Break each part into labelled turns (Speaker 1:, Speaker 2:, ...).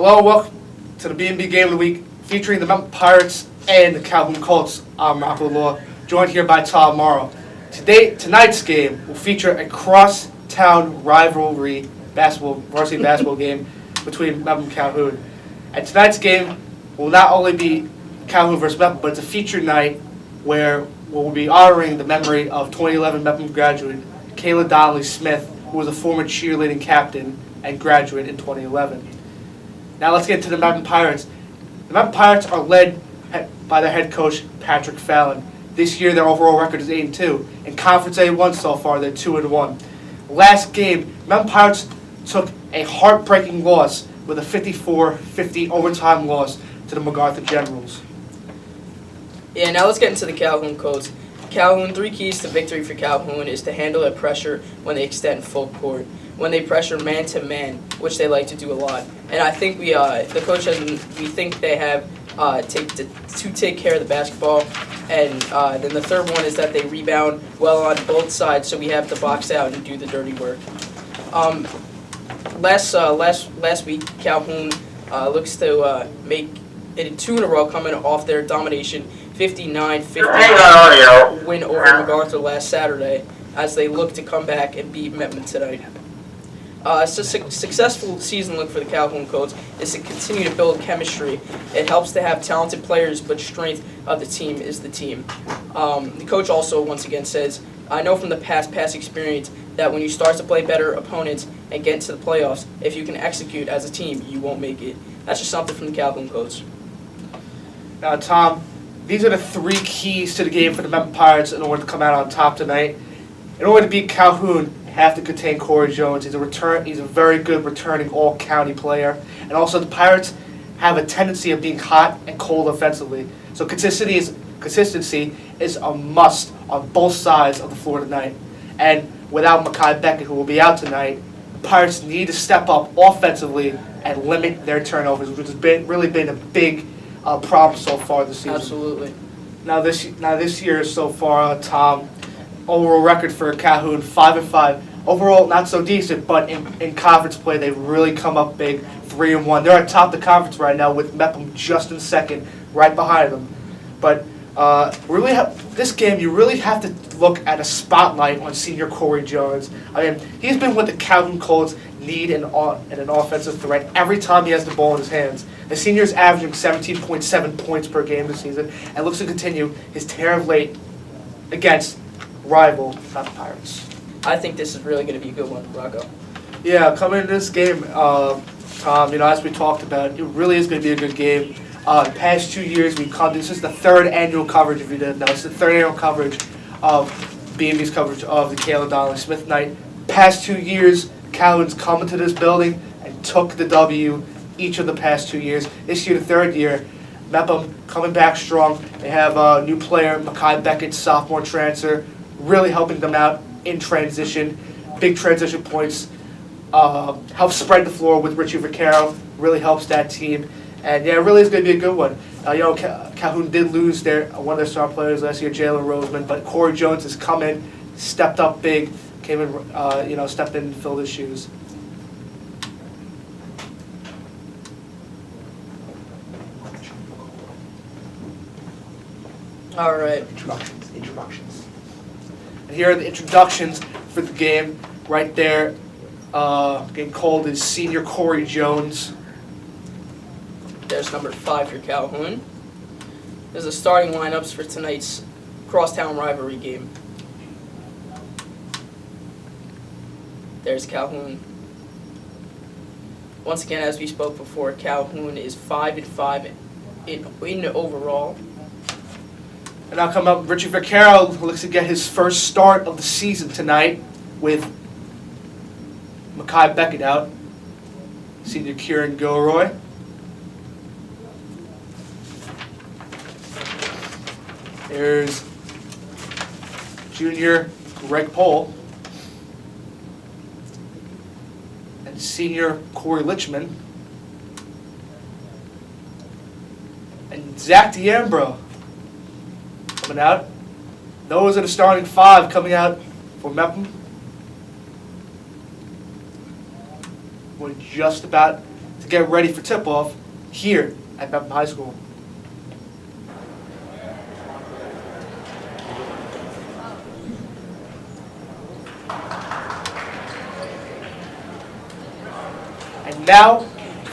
Speaker 1: Hello, welcome to the BMB Game of the Week featuring the Mepham Pirates and the Calhoun Colts. I'm Rocco Law, joined here by Tom Morrow. Tonight's game will feature a cross-town rivalry varsity basketball game between Mepham and Calhoun. And tonight's game will not only be Calhoun versus Mepham, but it's a featured night where we'll be honoring the memory of 2011 Mepham graduate Kayla Donnelly Smith, who was a former cheerleading captain and graduate in 2011. Now let's get to the Mepham Pirates. The Mepham Pirates are led by their head coach, Patrick Fallon. This year, their overall record is 8-2. In Conference A1 so far, they're 2-1. Last game, Mepham Pirates took a heartbreaking loss with a 54-50 overtime loss to the MacArthur Generals.
Speaker 2: Yeah, now let's get into the Calhoun Colts. Calhoun, 3 keys to victory for Calhoun is to handle their pressure when they extend full court, when they pressure man-to-man, which they like to do a lot. And I think we think they have to take care of the basketball. And then the third one is that they rebound well on both sides, so we have to box out and do the dirty work. Last week, Calhoun looks to make it 2 in a row coming off their domination 59-50 win over MacArthur last Saturday as they look to come back and beat Mepham tonight. It's a successful season look for the Calhoun Colts is to continue to build chemistry. It helps to have talented players, but strength of the team is the team. The coach also once again says, I know from the past experience that when you start to play better opponents and get into the playoffs, if you can execute as a team, you won't make it. That's just something from the Calhoun Colts.
Speaker 1: Now, Tom, these are the 3 keys to the game for the Mepham Pirates in order to come out on top tonight. In order to beat Calhoun, you have to contain Corey Jones. He's a very good returning all-county player. And also, the Pirates have a tendency of being hot and cold offensively. So consistency is a must on both sides of the floor tonight. And without Mekhi Beckett, who will be out tonight, the Pirates need to step up offensively and limit their turnovers, which has really been a big problem so far this season.
Speaker 2: Absolutely.
Speaker 1: Now this year so far, Tom, overall record for Calhoun 5-5. Overall, not so decent, but in conference play, they've really come up big, 3-1. They're atop the conference right now with Mepham just in second, right behind them. But this game, you really have to look at a spotlight on senior Corey Jones. I mean, he's been what the Calhoun Colts need in an offensive threat every time he has the ball in his hands. The senior is averaging 17.7 points per game this season and looks to continue his tear of late against rival Mepham Pirates.
Speaker 2: I think this is really going to be a good one, Rocco.
Speaker 1: Yeah, coming into this game, Tom, as we talked about, it really is going to be a good game. The past 2 years, this is the 3rd annual coverage, if you didn't know. It's the 3rd annual coverage of BMB's coverage of the Kayla Donnelly Smith night. Past 2 years, Calhoun's come into this building and took the W each of the past 2 years. This year, the 3rd year, Mepham coming back strong. They have a new player, Mekhi Beckett, sophomore transfer, really helping them out in transition. Big transition points. Helps spread the floor with Richie Vaccaro. Really helps that team. And yeah, it really is going to be a good one. Calhoun did lose one of their star players last year, Jalen Roseman, but Corey Jones has come in, stepped up big, came in, stepped in and filled his shoes.
Speaker 2: All right.
Speaker 1: Introductions. And here are the introductions for the game. Right there, getting called is senior Corey Jones.
Speaker 2: There's number 5 for Calhoun. There's the starting lineups for tonight's crosstown rivalry game. There's Calhoun. Once again, as we spoke before, Calhoun is 5-5 in overall.
Speaker 1: And now come up Richie Vaccaro, who looks to get his first start of the season tonight with Mekhi Beckett out. Senior Kieran Gilroy. There's junior Greg Pohl. And senior Corey Lichman. And Zach D'Ambro coming out. Those are the starting 5 coming out for Mepham. We're just about to to get ready for tip-off here at Mepham High School. And now,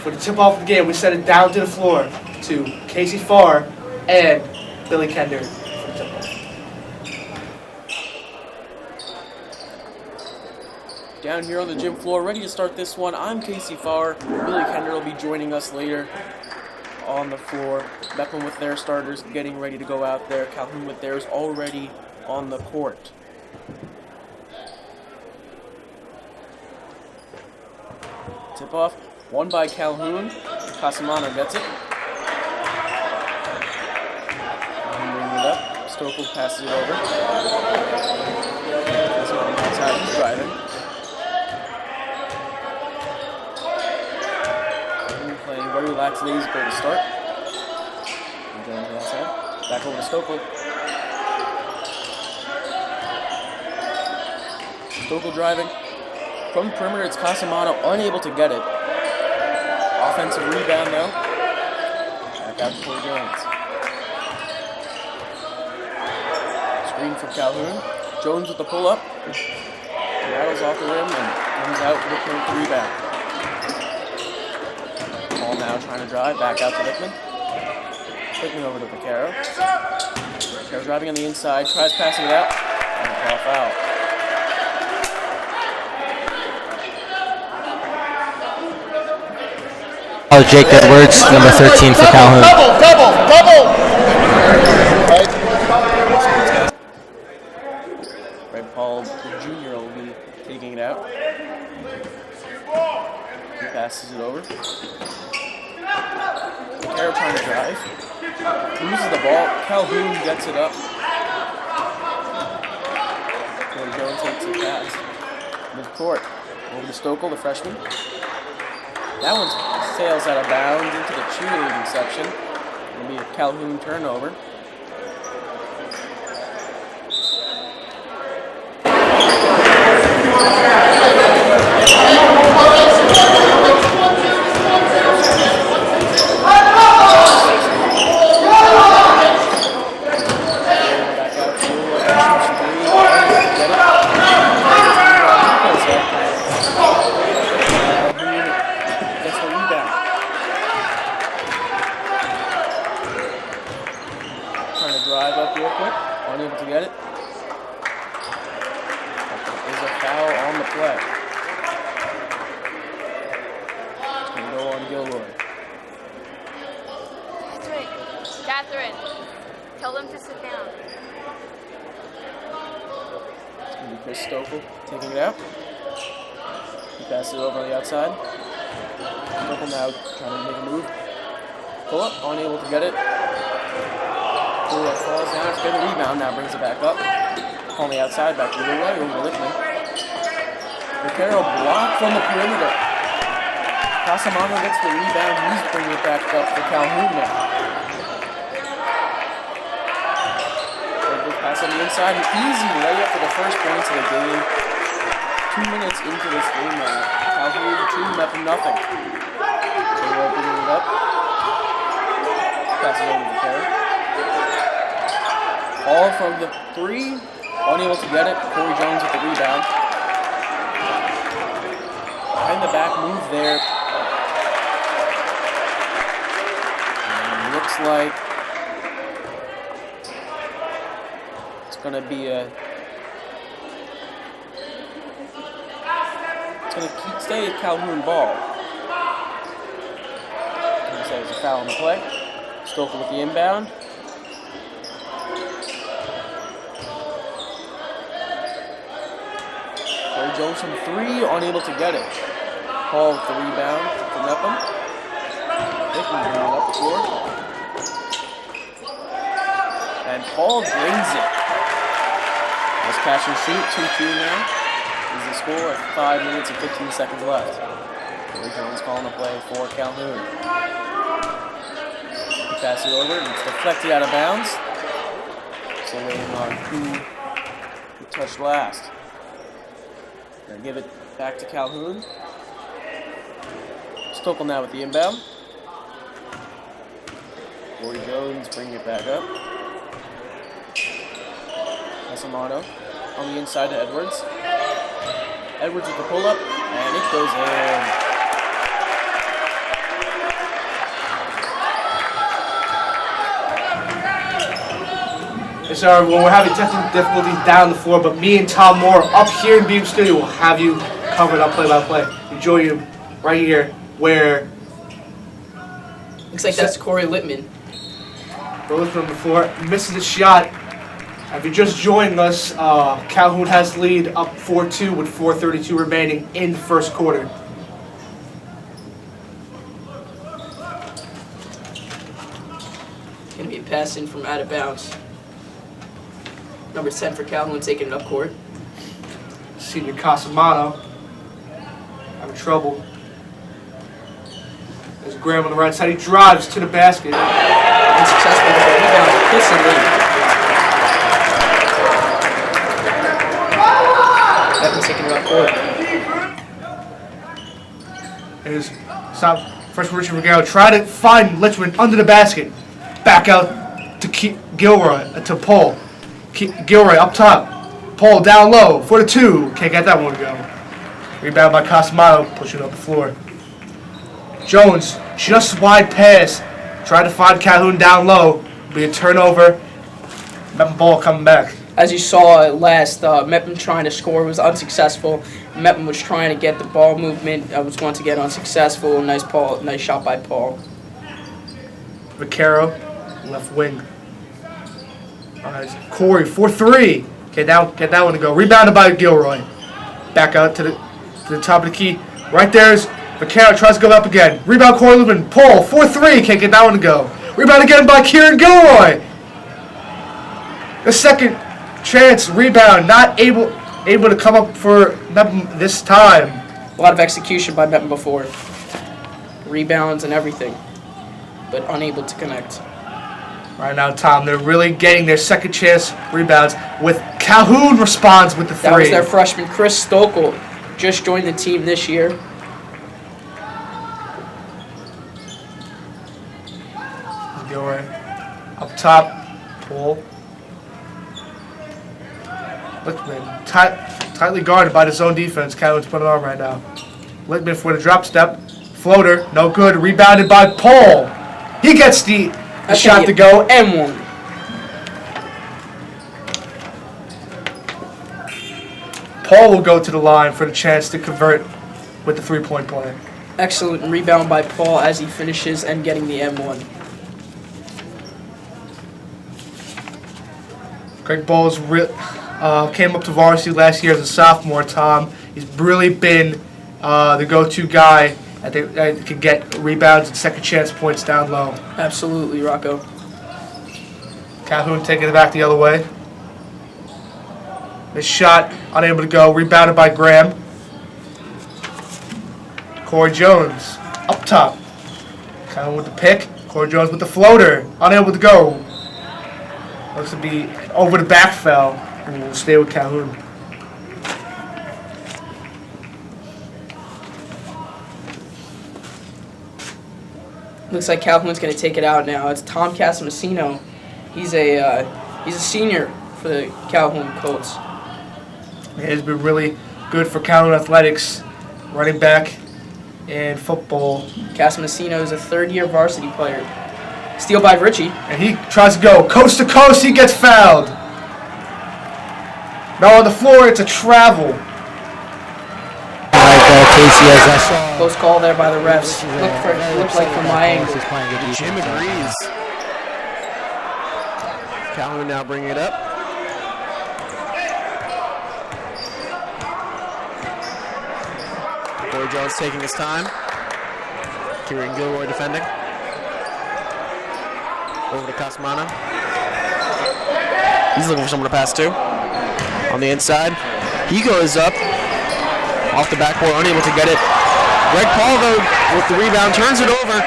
Speaker 1: for the tip-off of the game, we send it down to the floor to Casey Farr and Billy Kender for the tip-off.
Speaker 3: Down here on the gym floor, ready to start this one. I'm Casey Farr. Billy Kender will be joining us later on the floor. Mepham with their starters getting ready to go out there. Calhoun with theirs already on the court. Tip-off, won by Calhoun. Casamano gets it. Bringing it up. Stokel passes it over. Casamano outside, he's driving. Playing very relaxed, lazy goal to start. And going to the outside. Back over to Stokel. Stokel driving. From the perimeter, it's Casamano, unable to get it. Offensive rebound, though. Back out to Corey Jones. Screen from Calhoun. Jones with the pull-up. Rattles off the rim and comes out with the rebound. Ball now trying to drive. Back out to Lickman. Lickman over to Vaquero. Vaquero driving on the inside. Tries passing it out. And a call foul.
Speaker 4: Oh, Jake Edwards, number 13 for Calhoun.
Speaker 1: Double!
Speaker 3: Red Paul Jr. will be taking it out. He passes it over. Vaquero trying to drive. Loses the ball. Calhoun gets it up. Corey Jones takes the pass. Mid-court. Over to Stokel, the freshman. That one sails out of bounds into the cheerleading section. It'll be a Calhoun turnover. Unable to get it. There's a foul on the play. It's going to go on Gilroy.
Speaker 5: Catherine, tell them to sit down.
Speaker 3: It's going to be Chris Stokel taking it out. He passes it over on the outside. Stokel now trying to make a move. Pull up, unable to get it. Falls down, it's good rebound, now brings it back up. On the outside, back to Gilroy, over to Lickman. Vaquero blocked from the perimeter. Casamano gets the rebound, he's bringing it back up for Calhoun now. Pass on the inside, an easy layup for the first points of the game. 2 minutes into this game now. Calhoun 2, Mepham nothing. Gilroy bringing it up. Pass it over to Vaquero. All from the three, unable to get it. Corey Jones with the rebound. Behind the back move there. And looks like it's going to be it's going to stay a Calhoun ball. I'm going to say it's a foul on the play. Stokel with the inbound. Jones from three, unable to get it. Paul with the rebound from Mepham. Hickman bringing it up the floor. And Paul drains it. Let's catch and shoot, 2-2 now. Is the score at 5 minutes and 15 seconds left. Corey Jones calling the play for Calhoun. He passes it over, and it's deflected out of bounds. So waiting on who touched last. Gonna give it back to Calhoun. Stokel now with the inbound. Corey Jones bringing it back up. Casamano on the inside to Edwards. Edwards with the pull-up, and it goes in.
Speaker 1: Hey, sorry, when we're having technical difficulties down the floor, but me and Tom Moore up here in BMB Studio will have you covered up play-by-play. Enjoy you right here, where
Speaker 2: Looks like that's Corey Littman.
Speaker 1: Rose from the floor misses a shot. If you're just joining us, Calhoun has the lead up 4-2 with 4:32 remaining in the first quarter.
Speaker 2: Gonna be a pass in from out of bounds. Number 10 for Calhoun taking it up court.
Speaker 1: Senior Casamano having trouble. There's Graham on the right side. He drives to the basket.
Speaker 2: Unsuccessful with the rebound. Clifton Lee. Mepham taking it up court.
Speaker 1: There's freshman Richard Regalo. Try to find Litchman under the basket. Back out to Gilroy, to Paul. Gilroy up top. Paul down low for the 2. Can't get that one to go. Rebound by Casamano, pushing up the floor. Jones, just wide pass. Try to find Calhoun down low. Be a turnover. Mepham ball coming back.
Speaker 2: As you saw last, Mepham trying to score was unsuccessful. Mepham was trying to get the ball movement. Was once again unsuccessful. Nice shot by Paul.
Speaker 1: Vaquero, left wing. Corey, 4-3. Get that one to go. Rebounded by Gilroy. Back out to the top of the key. Right there's Vaquero, tries to go up again. Rebound Corey Lubin. Pull, 4-3. Can't get that one to go. Rebound again by Kieran Gilroy. The second chance rebound, not able to come up for Mepham this time.
Speaker 2: A lot of execution by Mepham before. Rebounds and everything, but unable to connect.
Speaker 1: Right now, Tom, they're really getting their second chance rebounds with Calhoun responds with the 3.
Speaker 2: That was their freshman, Chris Stokel, just joined the team this year.
Speaker 1: Gilroy up top, pull. Littman tightly guarded by the zone defense. Calhoun's putting it on right now. Littman for the drop step. Floater, no good. Rebounded by Paul. He gets the shot to go.
Speaker 2: And one.
Speaker 1: Paul will go to the line for the chance to convert with the 3-point play.
Speaker 2: Excellent rebound by Paul as he finishes and getting the M1.
Speaker 1: Greg Bowles came up to varsity last year as a sophomore, Tom. He's really been the go-to guy that can get rebounds and second chance points down low.
Speaker 2: Absolutely, Rocco.
Speaker 1: Calhoun taking it back the other way. This shot, unable to go. Rebounded by Graham. Corey Jones, up top. Calhoun with the pick. Corey Jones with the floater. Unable to go. Looks to be over the back foul. And we'll stay with Calhoun.
Speaker 2: Looks like Calhoun's going to take it out now. It's Tom Casamasino. He's a senior for the Calhoun Colts.
Speaker 1: It has been really good for Calhoun athletics, running back and football.
Speaker 2: Casamasino is a third-year varsity player. Steal by Richie.
Speaker 1: And he tries to go coast to coast. He gets fouled. Now on the floor, it's a travel.
Speaker 4: Casey, as I saw.
Speaker 2: Close call there by the refs. Looked like from my angle.
Speaker 3: Jim agrees. Calhoun now bringing it up. Corey Jones taking his time. Kieran Gilroy defending. Over to Casamano. He's looking for someone to pass to. On the inside. He goes up. Off the backboard, unable to get it. Greg Paul, though, with the rebound, turns it over. And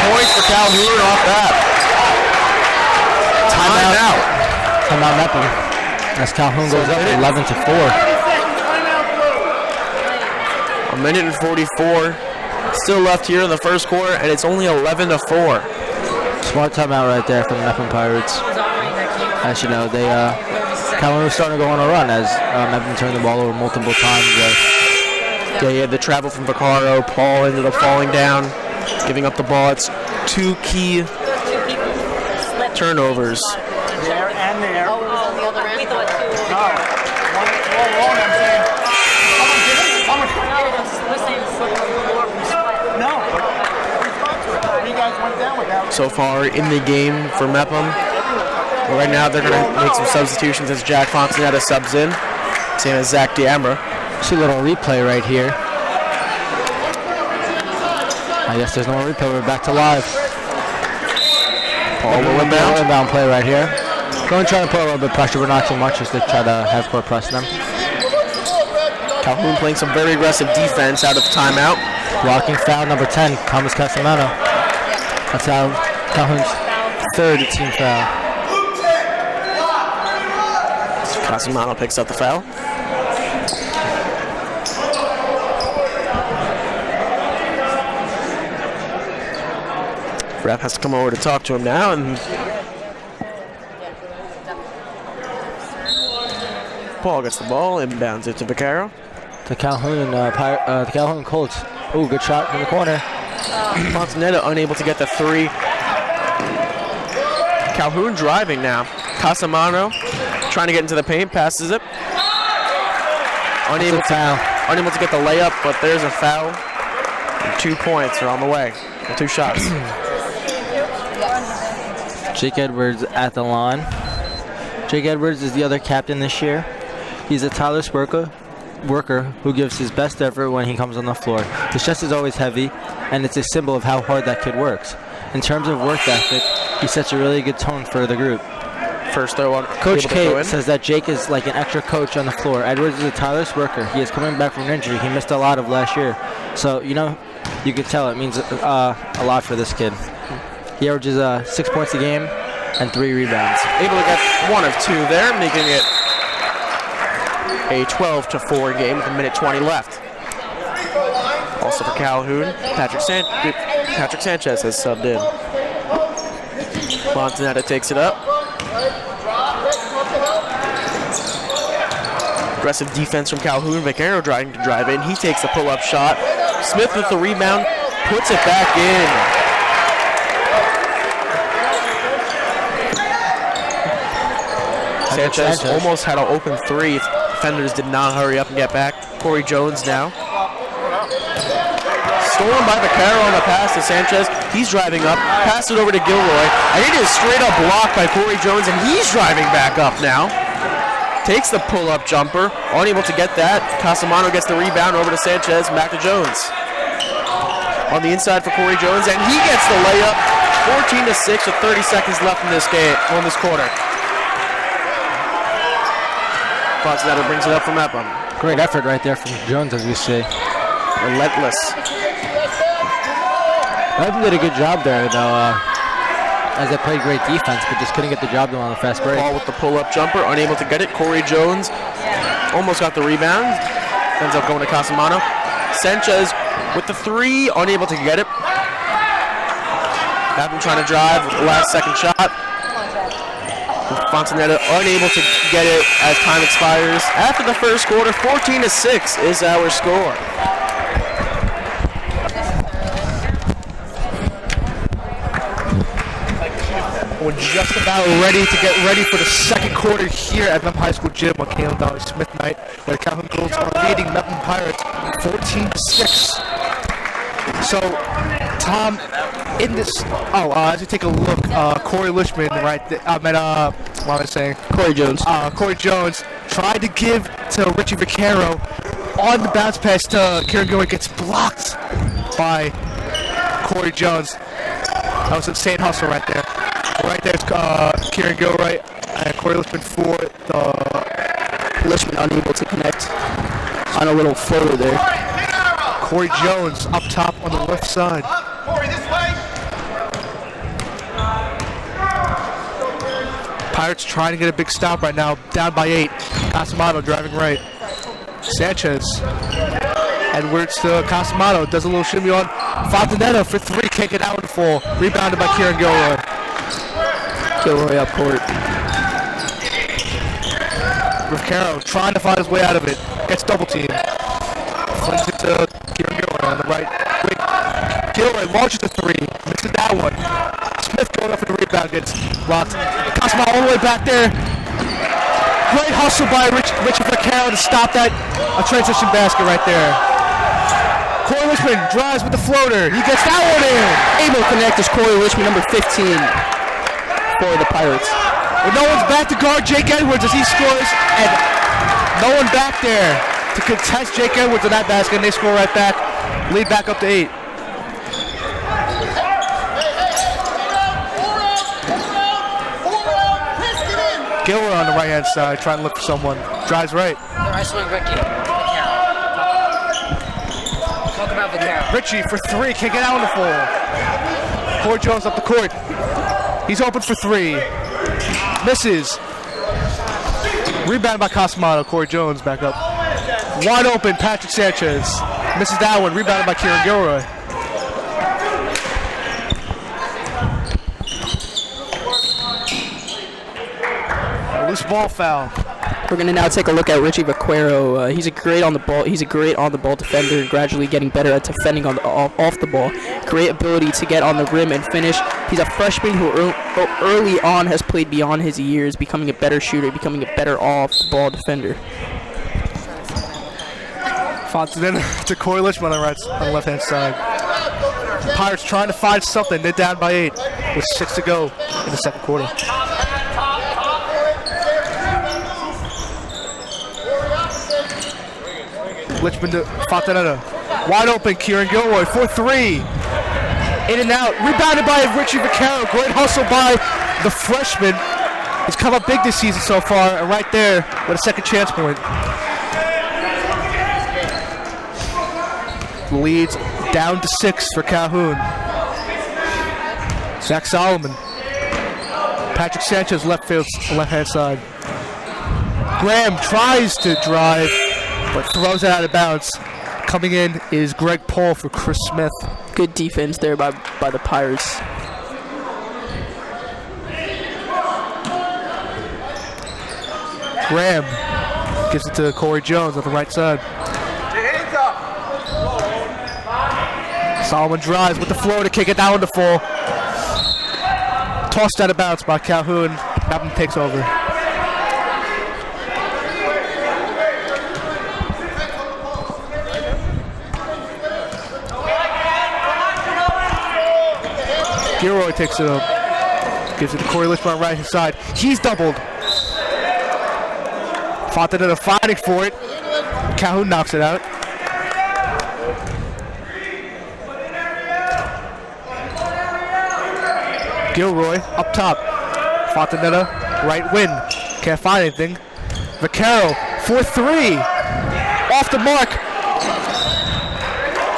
Speaker 3: points for Calhoun off that.
Speaker 4: Timeout Mepham. As Calhoun goes up 11-4.
Speaker 3: On A minute and 44 still left here in the first quarter, and it's only 11-4.
Speaker 4: Smart timeout right there from the Mepham Pirates. As you know, Calhoun was starting to go on a run as Mepham turned the ball over multiple times.
Speaker 3: Yeah, he had the travel from Vaccaro. Paul ended up falling down, giving up the ball. It's 2 key turnovers.
Speaker 6: There and there.
Speaker 5: Oh, it was on the other end?
Speaker 6: No. You guys went down without.
Speaker 3: So far in the game for Mepham. Right now they're going to make some substitutions as Jack Fontanetta subs in. Same as Zach Diambra.
Speaker 4: See a little replay right here. I guess there's no more replay. We're back to live.
Speaker 3: Paul will inbound.
Speaker 4: Inbound play right here. Going to try to put a little bit of pressure, but not too much, just to try to have court press them.
Speaker 3: Calhoun playing some very aggressive defense out of the timeout.
Speaker 4: Blocking foul number 10, Thomas Casamano. That's Calhoun's third team foul.
Speaker 3: Casamano picks up the foul. Ref has to come over to talk to him now, and Paul gets the ball, inbounds it to Vaccaro.
Speaker 4: The Calhoun Colts. Ooh, good shot from the corner.
Speaker 3: Fontanetta unable to get the 3. Calhoun driving now. Casamano trying to get into the paint, passes it. Unable to get the layup, but there's a foul. And 2 points are on the way. 2 shots.
Speaker 4: Jake Edwards at the line. Jake Edwards is the other captain this year. He's a tireless worker who gives his best effort when he comes on the floor. His chest is always heavy, and it's a symbol of how hard that kid works. In terms of work ethic, he sets a really good tone for the group.
Speaker 3: First throw on.
Speaker 4: Coach K says that Jake is like an extra coach on the floor. Edwards is a tireless worker. He is coming back from an injury. He missed a lot of last year. So, you could tell it means a lot for this kid. He averages 6 points a game and 3 rebounds.
Speaker 3: Able to get 1 of 2 there, making it a 12-4 game with a minute 20 left. Also for Calhoun, Patrick Sanchez has subbed in. Fontanetta takes it up. Aggressive defense from Calhoun. Vaccaro trying to drive in. He takes the pull-up shot. Smith with the rebound, puts it back in. Sanchez almost had an open 3. Defenders did not hurry up and get back. Corey Jones now. Stolen by Vaccaro on the pass to Sanchez. He's driving up. Pass it over to Gilroy. And it is straight up blocked by Corey Jones, and he's driving back up now. Takes the pull-up jumper. Unable to get that. Casamano gets the rebound over to Sanchez. Back to Jones. On the inside for Corey Jones, and he gets the layup. 14-6 with 30 seconds left in this game, in this quarter. Fontanetta brings it up from Mepham.
Speaker 4: Great effort right there from Jones, as we see.
Speaker 3: Relentless.
Speaker 4: Mepham did a good job there, though, as they played great defense, but just couldn't get the job done on the fast break.
Speaker 3: Ball with the pull-up jumper, unable to get it. Corey Jones almost got the rebound. Ends up going to Casamano. Sanchez with the 3, unable to get it. Mepham trying to drive with the last second shot. Fontanetta unable to get it as time expires. After the first quarter, 14-6 is our score.
Speaker 1: We're just about ready to get ready for the second quarter here at Mepham High School Gym on Kayla Donnelly Smith night, where the Calhoun Colts are leading Mepham Pirates 14-6. So, Tom, in this, as we take a look, Corey Lishman, right there, what am I saying?
Speaker 3: Corey Jones.
Speaker 1: Corey Jones tried to give to Richie Vaccaro on the bounce pass to Kieran Gilroy, gets blocked by Corey Jones. That was an insane hustle right there. Right there's Kieran Gilroy and Corey Lishman for the...
Speaker 7: Lishman unable to connect on a little floater there.
Speaker 1: Corey Jones up top on the left side. Pirates trying to get a big stop right now, down by 8. Casamano driving right. Sanchez. Edwards to Casamano, does a little shimmy on Fontanetta for three, can't get out in the fall. Rebounded by Kieran Gilroy.
Speaker 7: Gilroy up court.
Speaker 1: Vaccaro trying to find his way out of it. Gets double teamed. Flings it to Kieran Gilroy on the right wing. Gilroy launches the three. Misses that one. Smith going up for the rebound. Gets blocked. Casamano all the way back there. Great hustle by Richie Vaccaro to stop that. A transition basket right there. Corey Richmond drives with the floater. He gets that one in.
Speaker 7: Able to connect is Corey Richmond, number 15 for the Pirates.
Speaker 1: But no one's back to guard Jake Edwards as he scores, and no one back there to contest Jake Edwards in that basket, and they score right back. Lead back up to 8. Gilroy on the right-hand side, trying to look for someone. Drives right.
Speaker 8: Nice swing, Ricky. Talk about Vaccaro.
Speaker 1: Richie for three, can't get out on the full. Corey Jones up the court. He's open for three. Misses. Rebound by Casamano. Corey Jones back up. Wide open, Patrick Sanchez. Misses that one. Rebounded by Kieran Gilroy. Loose ball foul.
Speaker 7: We're going to now take a look at Richie Vaccaro. He's a great on the ball. He's a great on the ball defender, gradually getting better at defending on the, off the ball. Great ability to get on the rim and finish. He's a freshman who early on has played beyond his years, becoming a better shooter, becoming a better off the ball defender.
Speaker 1: Fontanetta to Corey Lichman on the left-hand side. Pirates trying to find something. They're down by 8 with 6 to go in the second quarter. Lichman to Fontanetta. Wide open, Kieran Gilroy for three. In and out. Rebounded by Richie Vaccaro. Great hustle by the freshman. He's come up big this season so far, and right there with a second chance point. Leads down to 6 for Calhoun. Zach Solomon. Patrick Sanchez left-hand side. Graham tries to drive, but throws it out of bounds. Coming in is Greg Paul for Chris Smith.
Speaker 7: Good defense there by the Pirates.
Speaker 1: Graham gives it to Corey Jones on the right side. Solomon drives with the floor to kick it down the full. Tossed out of bounds by Calhoun. Mepham takes over. Gilroy takes it up. Gives it to Corey Lichman on the right side. He's doubled. Fontanetta fighting for it. Calhoun knocks it out. Gilroy up top. Fontanetta, right wing. Can't find anything. Vaccaro for three. Off the mark.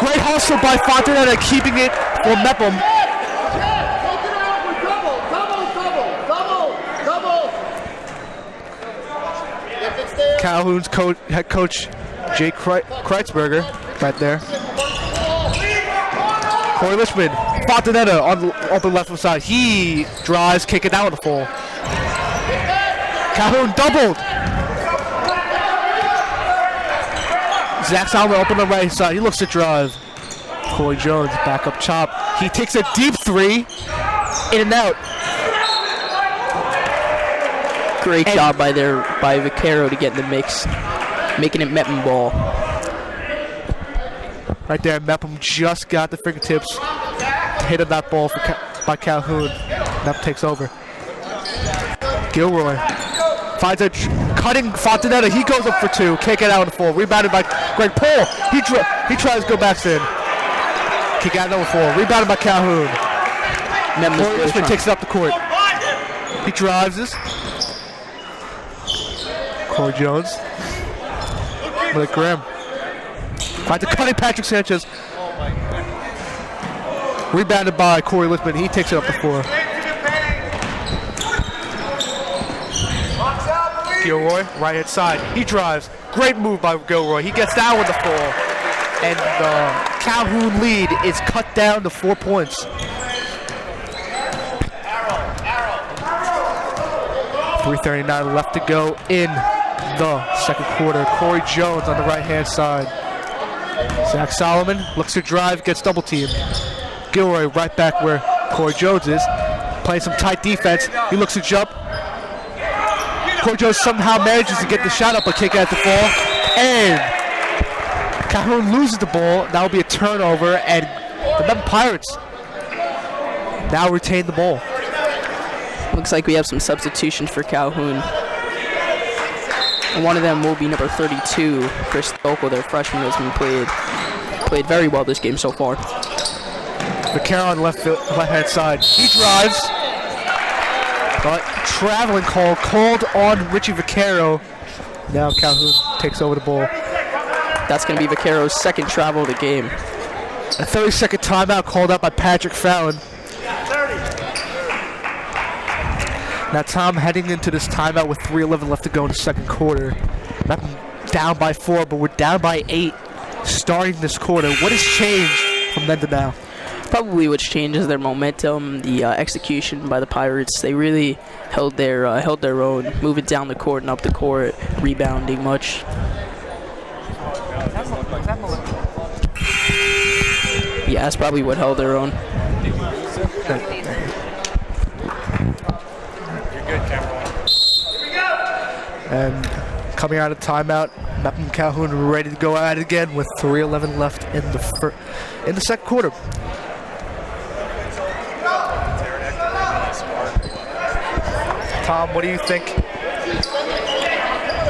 Speaker 1: Great hustle by Fontanetta, keeping it for Mepham. Calhoun's head coach, Jake Kreitzberger, right there. Corey Lichman, Fontanetta on the open left side. He drives, kick it down the full. Calhoun doubled. Zach Solomon open the right side. He looks to drive. Corey Jones back up chop. He takes a deep three. In and out.
Speaker 7: Great job by Vaccaro to get in the mix, making it Mepham ball.
Speaker 1: Right there, Mepham just got the fingertips. Hit on that ball by Calhoun. Mepham takes over. Gilroy finds a cutting Fontanetta. He goes up for two. Can't get out on the full. Rebounded by Greg Paul. He tries to go back in. Kick out on the full. Rebounded by Calhoun. Corey Lichman takes it up the court. He drives this. Corey Jones. With Graham. Finds a cutting Patrick Sanchez. Rebounded by Corey Lichman. He takes it up the floor. Gilroy, right hand side. He drives. Great move by Gilroy. He gets down with the ball. and the Calhoun lead is cut down to 4 points. 3:39 left to go in the second quarter. Corey Jones on the right-hand side. Zach Solomon looks to drive, gets double teamed. Gilroy right back where Corey Jones is, playing some tight defense. He looks to jump. Corey Jones somehow manages to get the shot up, but can't get the ball. And Calhoun loses the ball. That will be a turnover, and the Mepham Pirates now retain the ball.
Speaker 7: Looks like we have some substitutions for Calhoun. And one of them will be number 32, Chris Stokel, their freshman, has been played very well this game so far.
Speaker 1: Vaquero on the left-hand side. He drives, but traveling call called on Richie Vaquero. Now Calhoun takes over the ball.
Speaker 7: That's going to be Vaquero's second travel of the game.
Speaker 1: A 30-second timeout called out by Patrick Fallon. Now Tom heading into this timeout with 3:11 left to go in the second quarter. Not down by 4, but we're down by 8 starting this quarter. What has changed from then to now?
Speaker 7: Probably what's changed is their momentum, the execution by the Pirates. They really held their own, moving down the court and up the court, rebounding much. Yeah, that's probably what held their own.
Speaker 1: And coming out of timeout, Mepham Calhoun ready to go at it again with 3:11 left in the second quarter. Tom, what do you think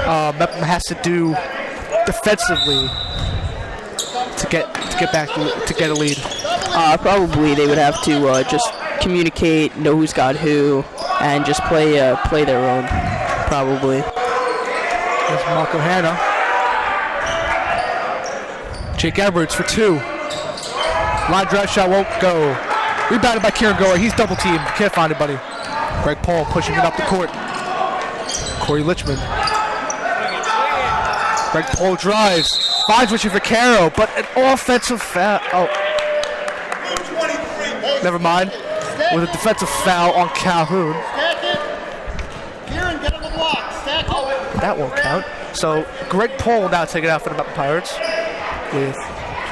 Speaker 1: Mepham has to do defensively to get a lead?
Speaker 7: Probably they would have to just communicate, know who's got who, and just play their own. Probably.
Speaker 1: There's Marco Hanna. Jake Edwards for 2. Line drive shot won't go. Rebounded by Kieran Goer. He's double teamed. Can't find anybody. Greg Paul pushing it up the court. Corey Lichman. Greg Paul drives. Finds Richie Vaquero, but an offensive foul. Oh. Never mind. With a defensive foul on Calhoun. That won't count. So Greg Paul will now take it out for the Mepham Pirates with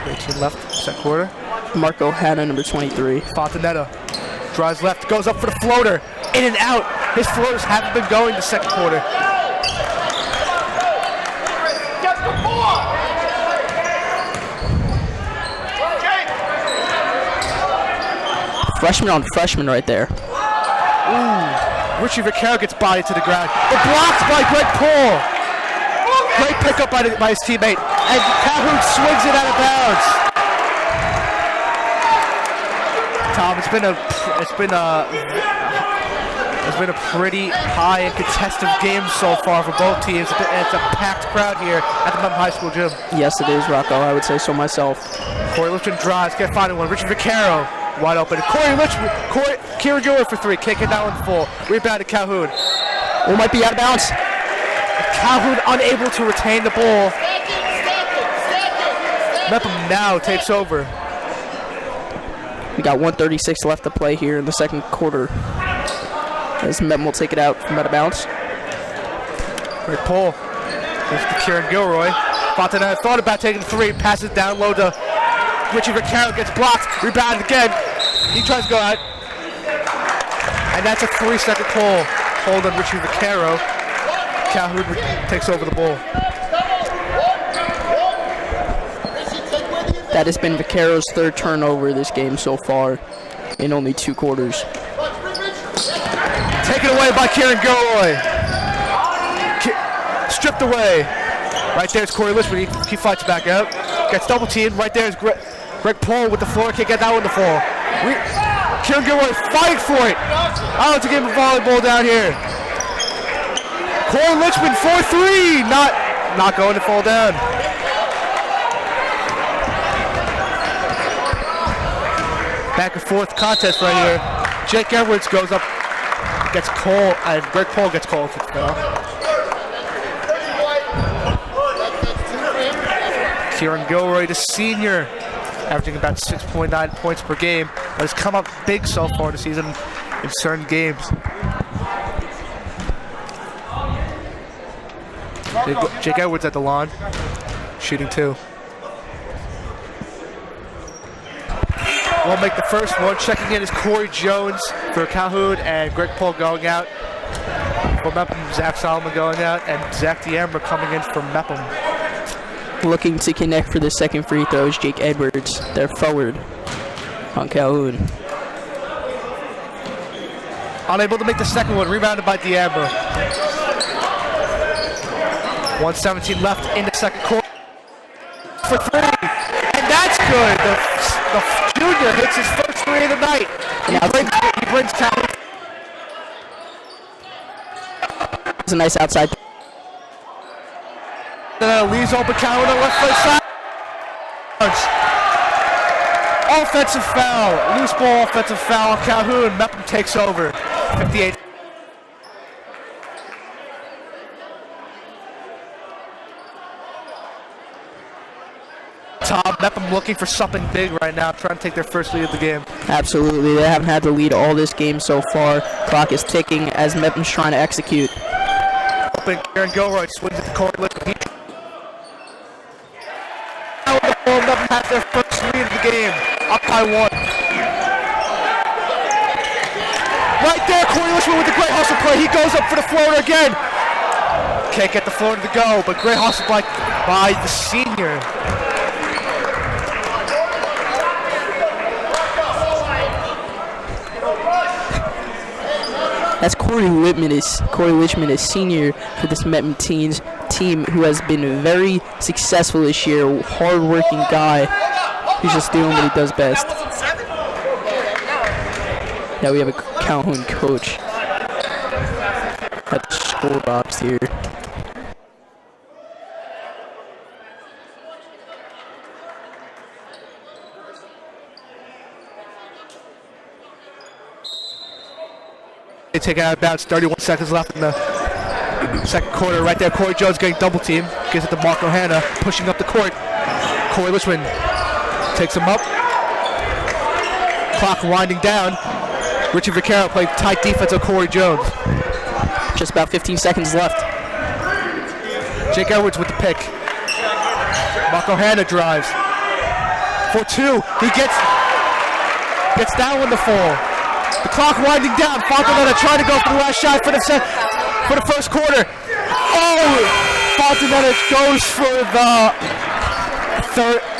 Speaker 1: 18 left, second quarter.
Speaker 7: Marco Hanna, number 23.
Speaker 1: Fontanetta drives left, goes up for the floater, in and out. His floaters haven't been going the second quarter.
Speaker 7: Freshman on freshman right there.
Speaker 1: Ooh. Richie Vaquero gets bodied to the ground. But blocked by Greg Paul. Great pickup by his teammate. And Calhoun swings it out of bounds. Tom, it's been a pretty high and contested game so far for both teams. It's a packed crowd here at the Mepham High School gym.
Speaker 7: Yes, it is, Rocco. I would say so myself.
Speaker 1: Corey Lichman drives, can't find anyone. Richie Vaquero wide open. Kieran Gilroy for 3. Can't get that one full. Rebound to Calhoun.
Speaker 7: Might be out of bounds.
Speaker 1: Calhoun unable to retain the ball. Mepham now takes over.
Speaker 7: We got 1:36 left to play here in the second quarter. As Mepham will take it out from out of bounds.
Speaker 1: Greg Paul goes to Kieran Gilroy. Fontanella thought about taking 3. Passes down low to Richie Vaquero. Gets blocked. Rebounded again. He tries to go out. And that's a 3-second call. Hold on Richie Vaquero. Calhoun takes over the ball.
Speaker 7: That has been Vaquero's third turnover this game so far in only 2 quarters.
Speaker 1: Taken away by Kieran Gilroy. Stripped away. Right there's Corey Lichman. He fights back out. Gets double teamed. Right there's Greg Paul with the floor. Can't get that one to fall. Kieran Gilroy fighting for it. I want to give him a volleyball down here. Corey Lichman 4-3. Not going to fall down. Back and forth contest right here. Jake Edwards goes up, gets called, and Greg Paul gets called for the foul. Kieran Gilroy, the senior, averaging about 6.9 points per game, but has come up big so far this season in certain games. Jake Edwards at the line, shooting 2. We'll make the first one. Checking in is Corey Jones for Calhoun and Greg Paul going out. For Mepham, Zach Solomon going out, and Zach DeAmber coming in for Mepham.
Speaker 7: Looking to connect for the second free throw is Jake Edwards, their forward on Calhoun.
Speaker 1: Unable to make the second one, rebounded by DeAmber. 1:17 left in the second quarter. For 3, and that's good. The junior hits his first 3 of the night. He brings Calhoun.
Speaker 7: It's a nice outside.
Speaker 1: Leaves open Calhoun on the left foot side. Offensive foul. Loose ball offensive foul on Calhoun. Mepham takes over. 58. Tom, Mepham looking for something big right now, trying to take their first lead of the game.
Speaker 7: Absolutely. They haven't had the lead all this game so far. Clock is ticking as Mepham's trying to execute.
Speaker 1: Open, Kieran Gilroy swings at the court. Mepham has their first lead of the game, up by 1. Right there, Corey Lishman with the great hustle play. He goes up for the floater again. Can't get the floater to go, but great hustle play by the senior.
Speaker 7: That's Corey Lichman is senior for this Mepham team who has been very successful this year. Hard-working guy who's just doing what he does best. Now we have a Calhoun coach at the score box here.
Speaker 1: They take it out of bounds, 31 seconds left in the second quarter. Right there, Corey Jones getting double team. Gives it to Marco Hanna, pushing up the court. Corey Lichman takes him up. Clock winding down. Richie Vaccaro playing tight defense on Corey Jones.
Speaker 7: Just about 15 seconds left.
Speaker 1: Jake Edwards with the pick. Marco Hanna drives. For 2. He gets down with the fall. The clock winding down. Fontanella trying to go for the last shot for the first quarter. Oh! Fontanella goes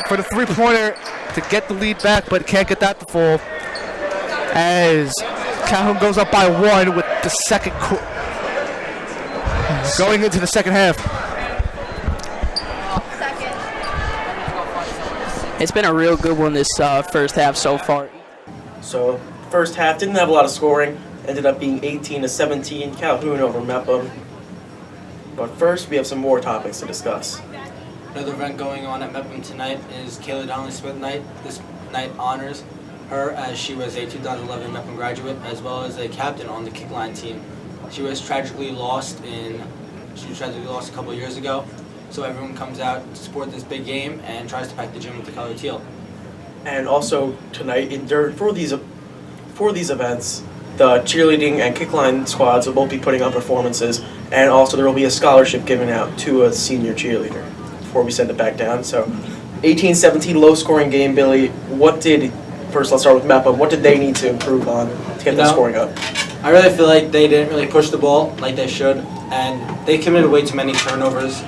Speaker 1: for the 3-pointer to get the lead back, but can't get that to fall. As Calhoun goes up by 1 with the second going into the second half.
Speaker 7: It's been a real good one this first half so far.
Speaker 3: So, first half didn't have a lot of scoring. Ended up being 18-17, Calhoun over Mepham. But first, we have some more topics to discuss.
Speaker 9: Another event going on at Mepham tonight is Kayla Donnelly Smith night. This night honors her as she was a 2011 Mepham graduate as well as a captain on the kick line team. She was tragically lost a couple of years ago. So everyone comes out to support this big game and tries to pack the gym with the color teal.
Speaker 3: And also tonight, for these events, the cheerleading and kickline squads will both be putting on performances, and also there will be a scholarship given out to a senior cheerleader before we send it back down. So, 18-17 low-scoring game, Billy. First let's start with Mepham. What did they need to improve on to get the scoring up?
Speaker 9: I really feel like they didn't really push the ball like they should, and they committed way too many turnovers,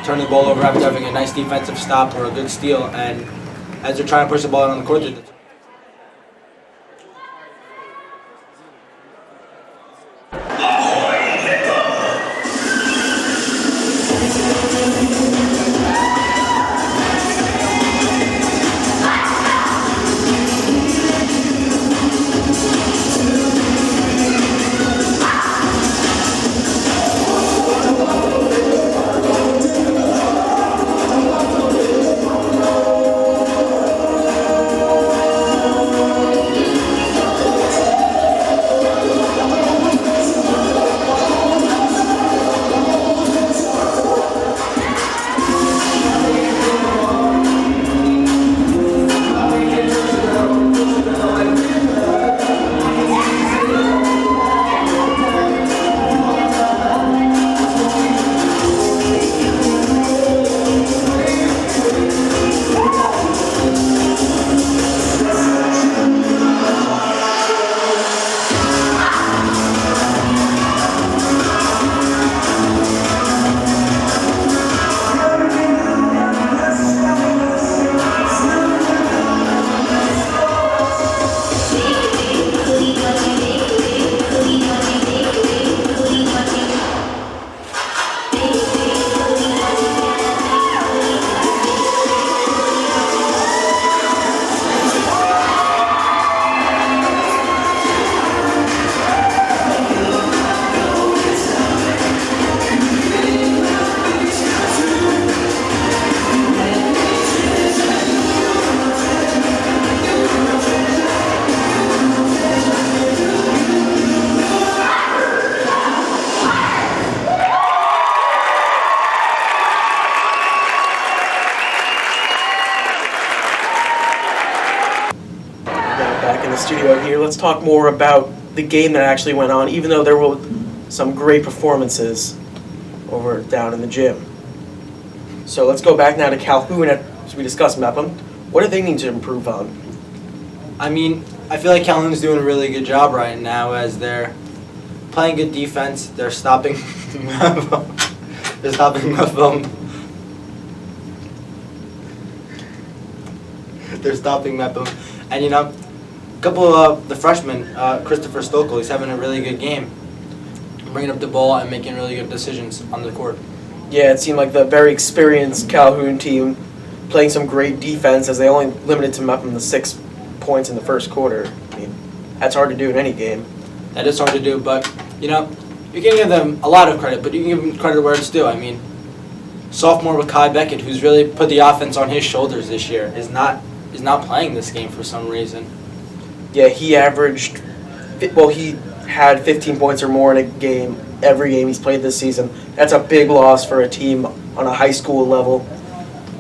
Speaker 9: turning the ball over after having a nice defensive stop or a good steal, and as they're trying to push the ball out on the court,
Speaker 3: let's talk more about the game that actually went on, even though there were some great performances over down in the gym. So let's go back now to Calhoun as we discussed Mepham. What do they need to improve on?
Speaker 9: I mean, I feel like Calhoun's doing a really good job right now as they're playing good defense. They're stopping Mepham. They're stopping Mepham. They're stopping Mepham. And you know, a couple of the freshmen, Christopher Stokel, he's having a really good game. Bringing up the ball and making really good decisions on the court.
Speaker 3: Yeah, it seemed like the very experienced Calhoun team playing some great defense as they only limited to Mepham to 6 points in the first quarter. I mean, that's hard to do in any game.
Speaker 9: That is hard to do, but, you know, you can give them a lot of credit, but you can give them credit where it's due. I mean, sophomore Kai Beckett, who's really put the offense on his shoulders this year, is not playing this game for some reason.
Speaker 3: Yeah, he had 15 points or more in a game every game he's played this season. That's a big loss for a team on a high school level.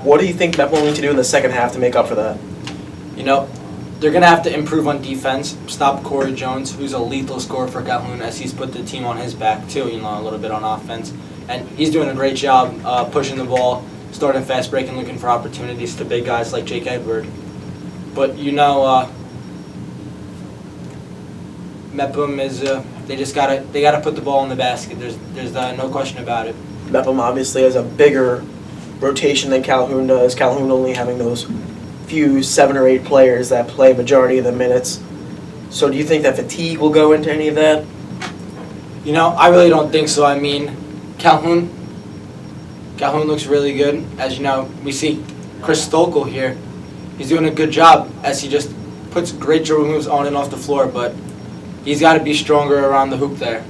Speaker 3: What do you think Mepham will need to do in the second half to make up for that?
Speaker 9: You know, they're going to have to improve on defense, stop Corey Jones, who's a lethal scorer for Calhoun, as he's put the team on his back too, you know, a little bit on offense. And he's doing a great job pushing the ball, starting fast break and looking for opportunities to big guys like Jake Edward. But, you know, Mepham is they gotta put the ball in the basket. There's no question about it.
Speaker 3: Mepham obviously has a bigger rotation than Calhoun does. Calhoun only having those few 7 or 8 players that play majority of the minutes. So do you think that fatigue will go into any of that?
Speaker 9: You know, I really don't think so. I mean, Calhoun looks really good. As you know, we see Chris Stokel here. He's doing a good job as he just puts great dribble moves on and off the floor, but he's got to be stronger around the hoop there.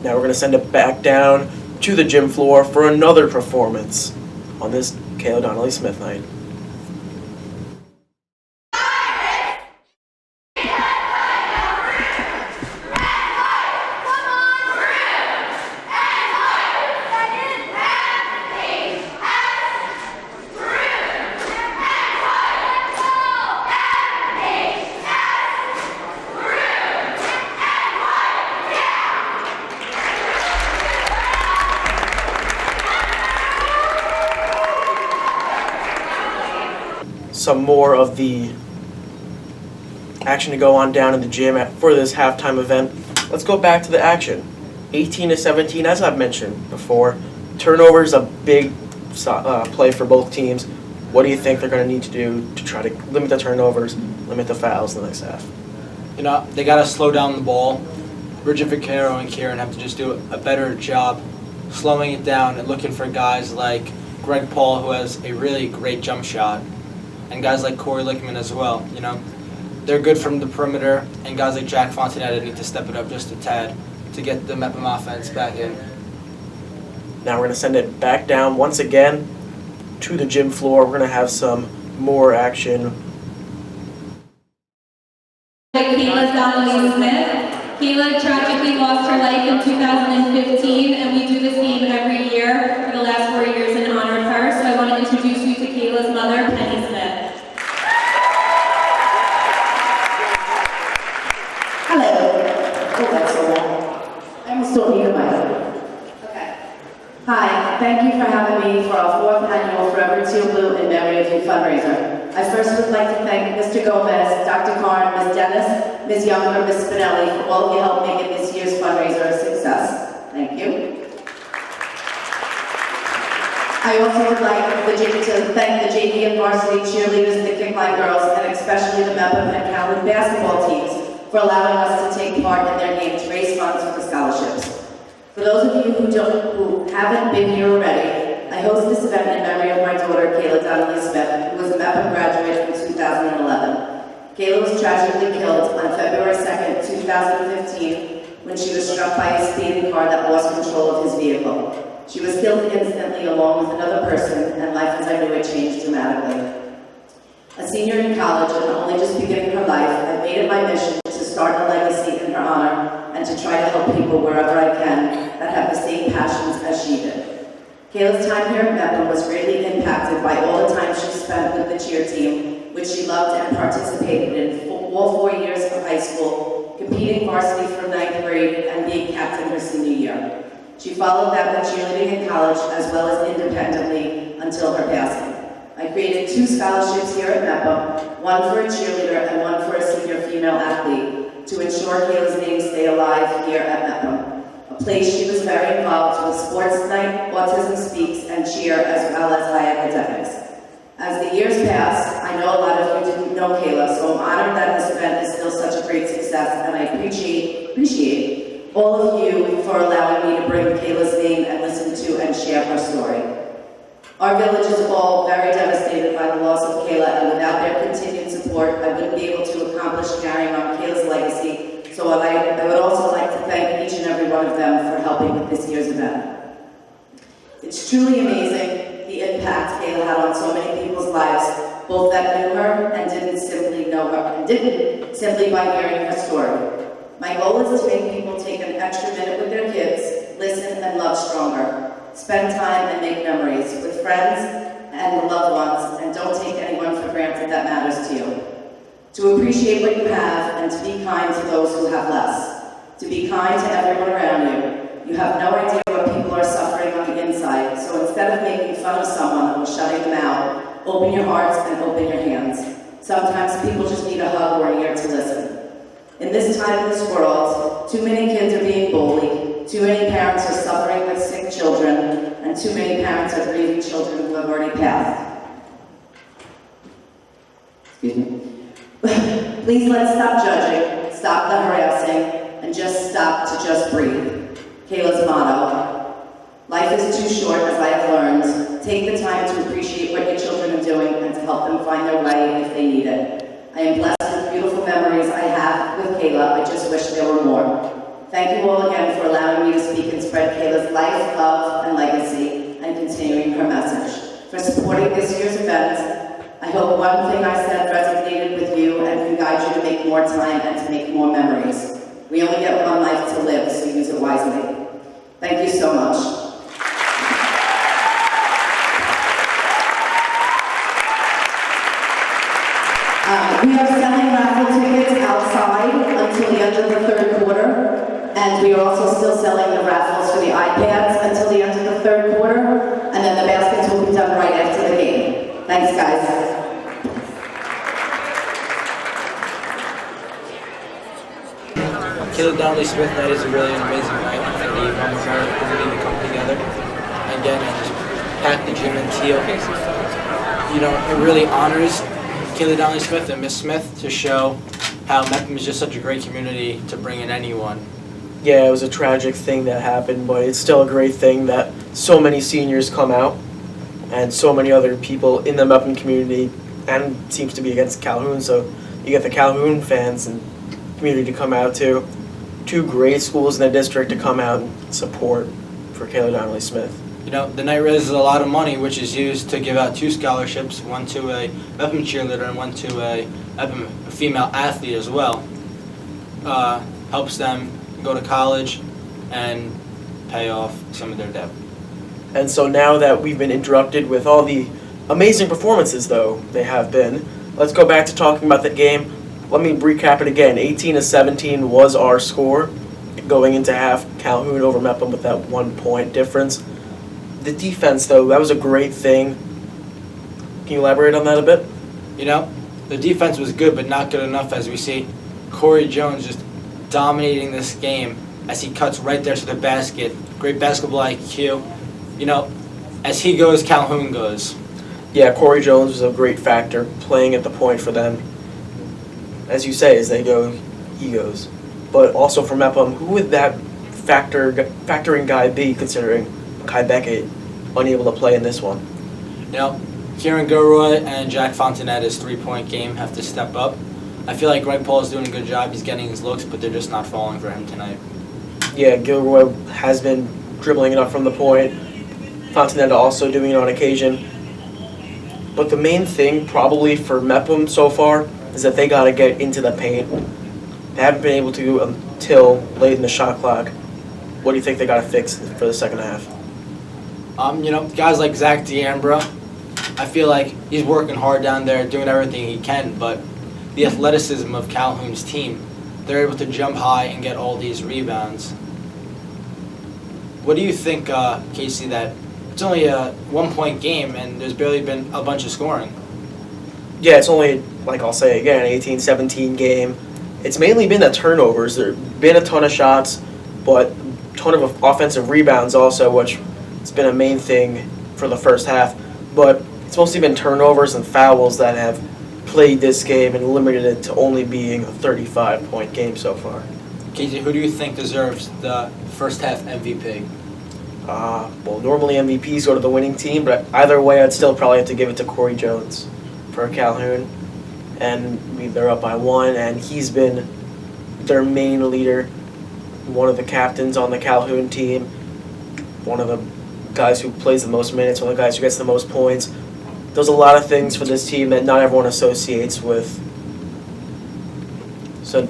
Speaker 3: Now we're going to send it back down to the gym floor for another performance on this Kayla Donnelly Smith night. Some more of the action to go on down in the gym for this halftime event. Let's go back to the action. 18-17, as I've mentioned before. Turnovers a big play for both teams. What do you think they're going to need to do to try to limit the turnovers, limit the fouls in the next half?
Speaker 9: You know, they got to slow down the ball. Bridget Vaquero and Kieran have to just do a better job slowing it down and looking for guys like Greg Paul, who has a really great jump shot, and guys like Corey Lickman as well. You know, they're good from the perimeter, and guys like Jack Fontanetta need to step it up just a tad to get the Mepham offense back in.
Speaker 3: Now we're going to send it back down once again to the gym floor. We're going to have some more action.
Speaker 10: Kayla Donnelly Smith. Kayla tragically lost her life in 2015, and we do this game every year for the last 4 years in honor of her. So I want to introduce you to Kayla's mother, Penny Smith.
Speaker 11: Hello. Oh, that's so long. I almost don't need a mic. Okay. Hi, thank you for having me for our 4th annual Forever Teal Blue in Memory of You fundraiser. I first would like to thank Mr. Gomez, Dr. Karn, Ms. Dennis, Ms. Younger, Ms. Spinelli for all of your help making this year's fundraiser a success. Thank you. I also would like to thank the JV and varsity cheerleaders, the Kickline girls, and especially the Mepham and Calhoun basketball teams for allowing us to take part in their game to raise funds for the scholarships. For those of you who haven't been here already, I host this event in memory of my daughter, Kayla Donnelly Smith, who was a Mepham graduate in 2011. Kayla was tragically killed on February 2nd, 2015, when she was struck by a speeding car that lost control of his vehicle. She was killed instantly along with another person, and life as I knew it changed dramatically. A senior in college and only just beginning her life, I made it my mission to start a legacy in her honor and to try to help people wherever I can that have the same passions as she did. Kayla's time here at Mepham was greatly impacted by all the time she spent with the cheer team, which she loved and participated in all 4 years of high school, competing varsity from 9th grade, and being captain her senior year. She followed that with cheerleading in college as well as independently until her passing. I created 2 scholarships here at Mepham, one for a cheerleader and one for a senior female athlete, to ensure Kayla's name stay alive here at Mepham, a place she was very involved with sports night, autism speaks, and cheer, as well as high academics. As the years passed, I know a lot of you didn't know Kayla, so I'm honored that this event is still such a great success, and I appreciate all of you for allowing me to bring Kayla's name and listen to and share her story. Our village is all very devastated by the loss of Kayla, and without their continued support, I wouldn't be able to accomplish carrying on Kayla's legacy, so I would also like to thank each and every one of them for helping with this year's event. It's truly amazing the impact Kayla had on so many people's lives, both that knew her and didn't simply know her, and didn't simply by hearing her story. My goal is to make people take an extra minute with their kids, listen and love stronger, spend time and make memories with friends and loved ones, and don't take anyone for granted that matters to you. To appreciate what you have and to be kind to those who have less. To be kind to everyone around you. You have no idea what people are suffering on the inside, so instead of making fun of someone or shutting them out, open your hearts and open your hands. Sometimes people just need a hug or an ear to listen. In this time in this world, too many kids are being bullied, too many parents are suffering with sick children, and too many parents are grieving children who have already passed. Excuse me. Please let's stop judging, stop the harassing, and just stop to just breathe. Kayla's motto: life is too short, as I have learned. Take the time to appreciate what your children are doing and to help them find their way if they need it. I am blessed with beautiful memories I have with Kayla. I just wish there were more. Thank you all again for allowing me to speak and spread Kayla's life, love, and legacy, and continuing her message. For supporting this year's event, I hope one thing I said resonated with you and can guide you to make more time and to make more memories. We only get one life to live, so use it wisely. Thank you so much. We are selling raffle tickets outside until the end of the third quarter, and we are also still selling the raffles for the iPads until the end of the third quarter, and then the baskets will be done right after the game. Thanks, guys.
Speaker 9: Kayla Donnelly Smith night is really an amazing night for the Bellmore-Merrick community to come together again and just pack the gym in teal. You know, it really honors Kayla Donnelly Smith and Miss Smith to show how Mepham is just such a great community to bring in anyone.
Speaker 3: Yeah, it was a tragic thing that happened, but it's still a great thing that so many seniors come out and so many other people in the Mepham community, and seems to be against Calhoun, so you get the Calhoun fans and community to come out too. 2 great schools in the district to come out and support for Kayla Donnelly Smith.
Speaker 9: You know, the night raises a lot of money, which is used to give out 2 scholarships, one to a Mepham cheerleader and one to a Mepham female athlete as well. Helps them go to college and pay off some of their debt.
Speaker 3: And so now that we've been interrupted with all the amazing performances, though they have been, let's go back to talking about the game. Let me recap it again. 18-17 was our score going into half. Calhoun over Mepham with that 1 point difference. The defense, though, that was a great thing. Can you elaborate on that a bit?
Speaker 9: You know, the defense was good, but not good enough, as we see Corey Jones just dominating this game as he cuts right there to the basket. Great basketball IQ. You know, as he goes, Calhoun goes.
Speaker 3: Yeah, Corey Jones was a great factor playing at the point for them. As you say, as they go, he goes. But also for Mepham, who would that factoring guy be, considering Kai Beckett unable to play in this one?
Speaker 9: You know, Kieran Gilroy and Jack Fontanette's 3-point game have to step up. I feel like Greg Paul is doing a good job. He's getting his looks, but they're just not falling for him tonight.
Speaker 3: Yeah, Gilroy has been dribbling enough from the point. Fontanette also doing it on occasion. But the main thing probably for Mepham so far is that they got to get into the paint. They haven't been able to until late in the shot clock. What do you think they got to fix for the second half?
Speaker 9: You know, guys like Zach D'Ambra, I feel like he's working hard down there, doing everything he can, but the athleticism of Calhoun's team they're able to jump high and get all these rebounds. What do you think, Casey, that it's only a 1-point game and there's barely been a bunch of scoring?
Speaker 3: Yeah, it's only, like I'll say again, 18-17 game. It's mainly been the turnovers. There have been a ton of shots, but a ton of offensive rebounds also, which has been a main thing for the first half. But it's mostly been turnovers and fouls that have played this game and limited it to only being a 35-point game so far.
Speaker 9: Casey, who do you think deserves the first half MVP?
Speaker 3: Well, normally MVPs go to the winning team, but either way, I'd still probably have to give it to Corey Jones for Calhoun. And they're up by 1, and he's been their main leader, one of the captains on the Calhoun team, one of the guys who plays the most minutes, one of the guys who gets the most points. Does a lot of things for this team that not everyone associates with. So,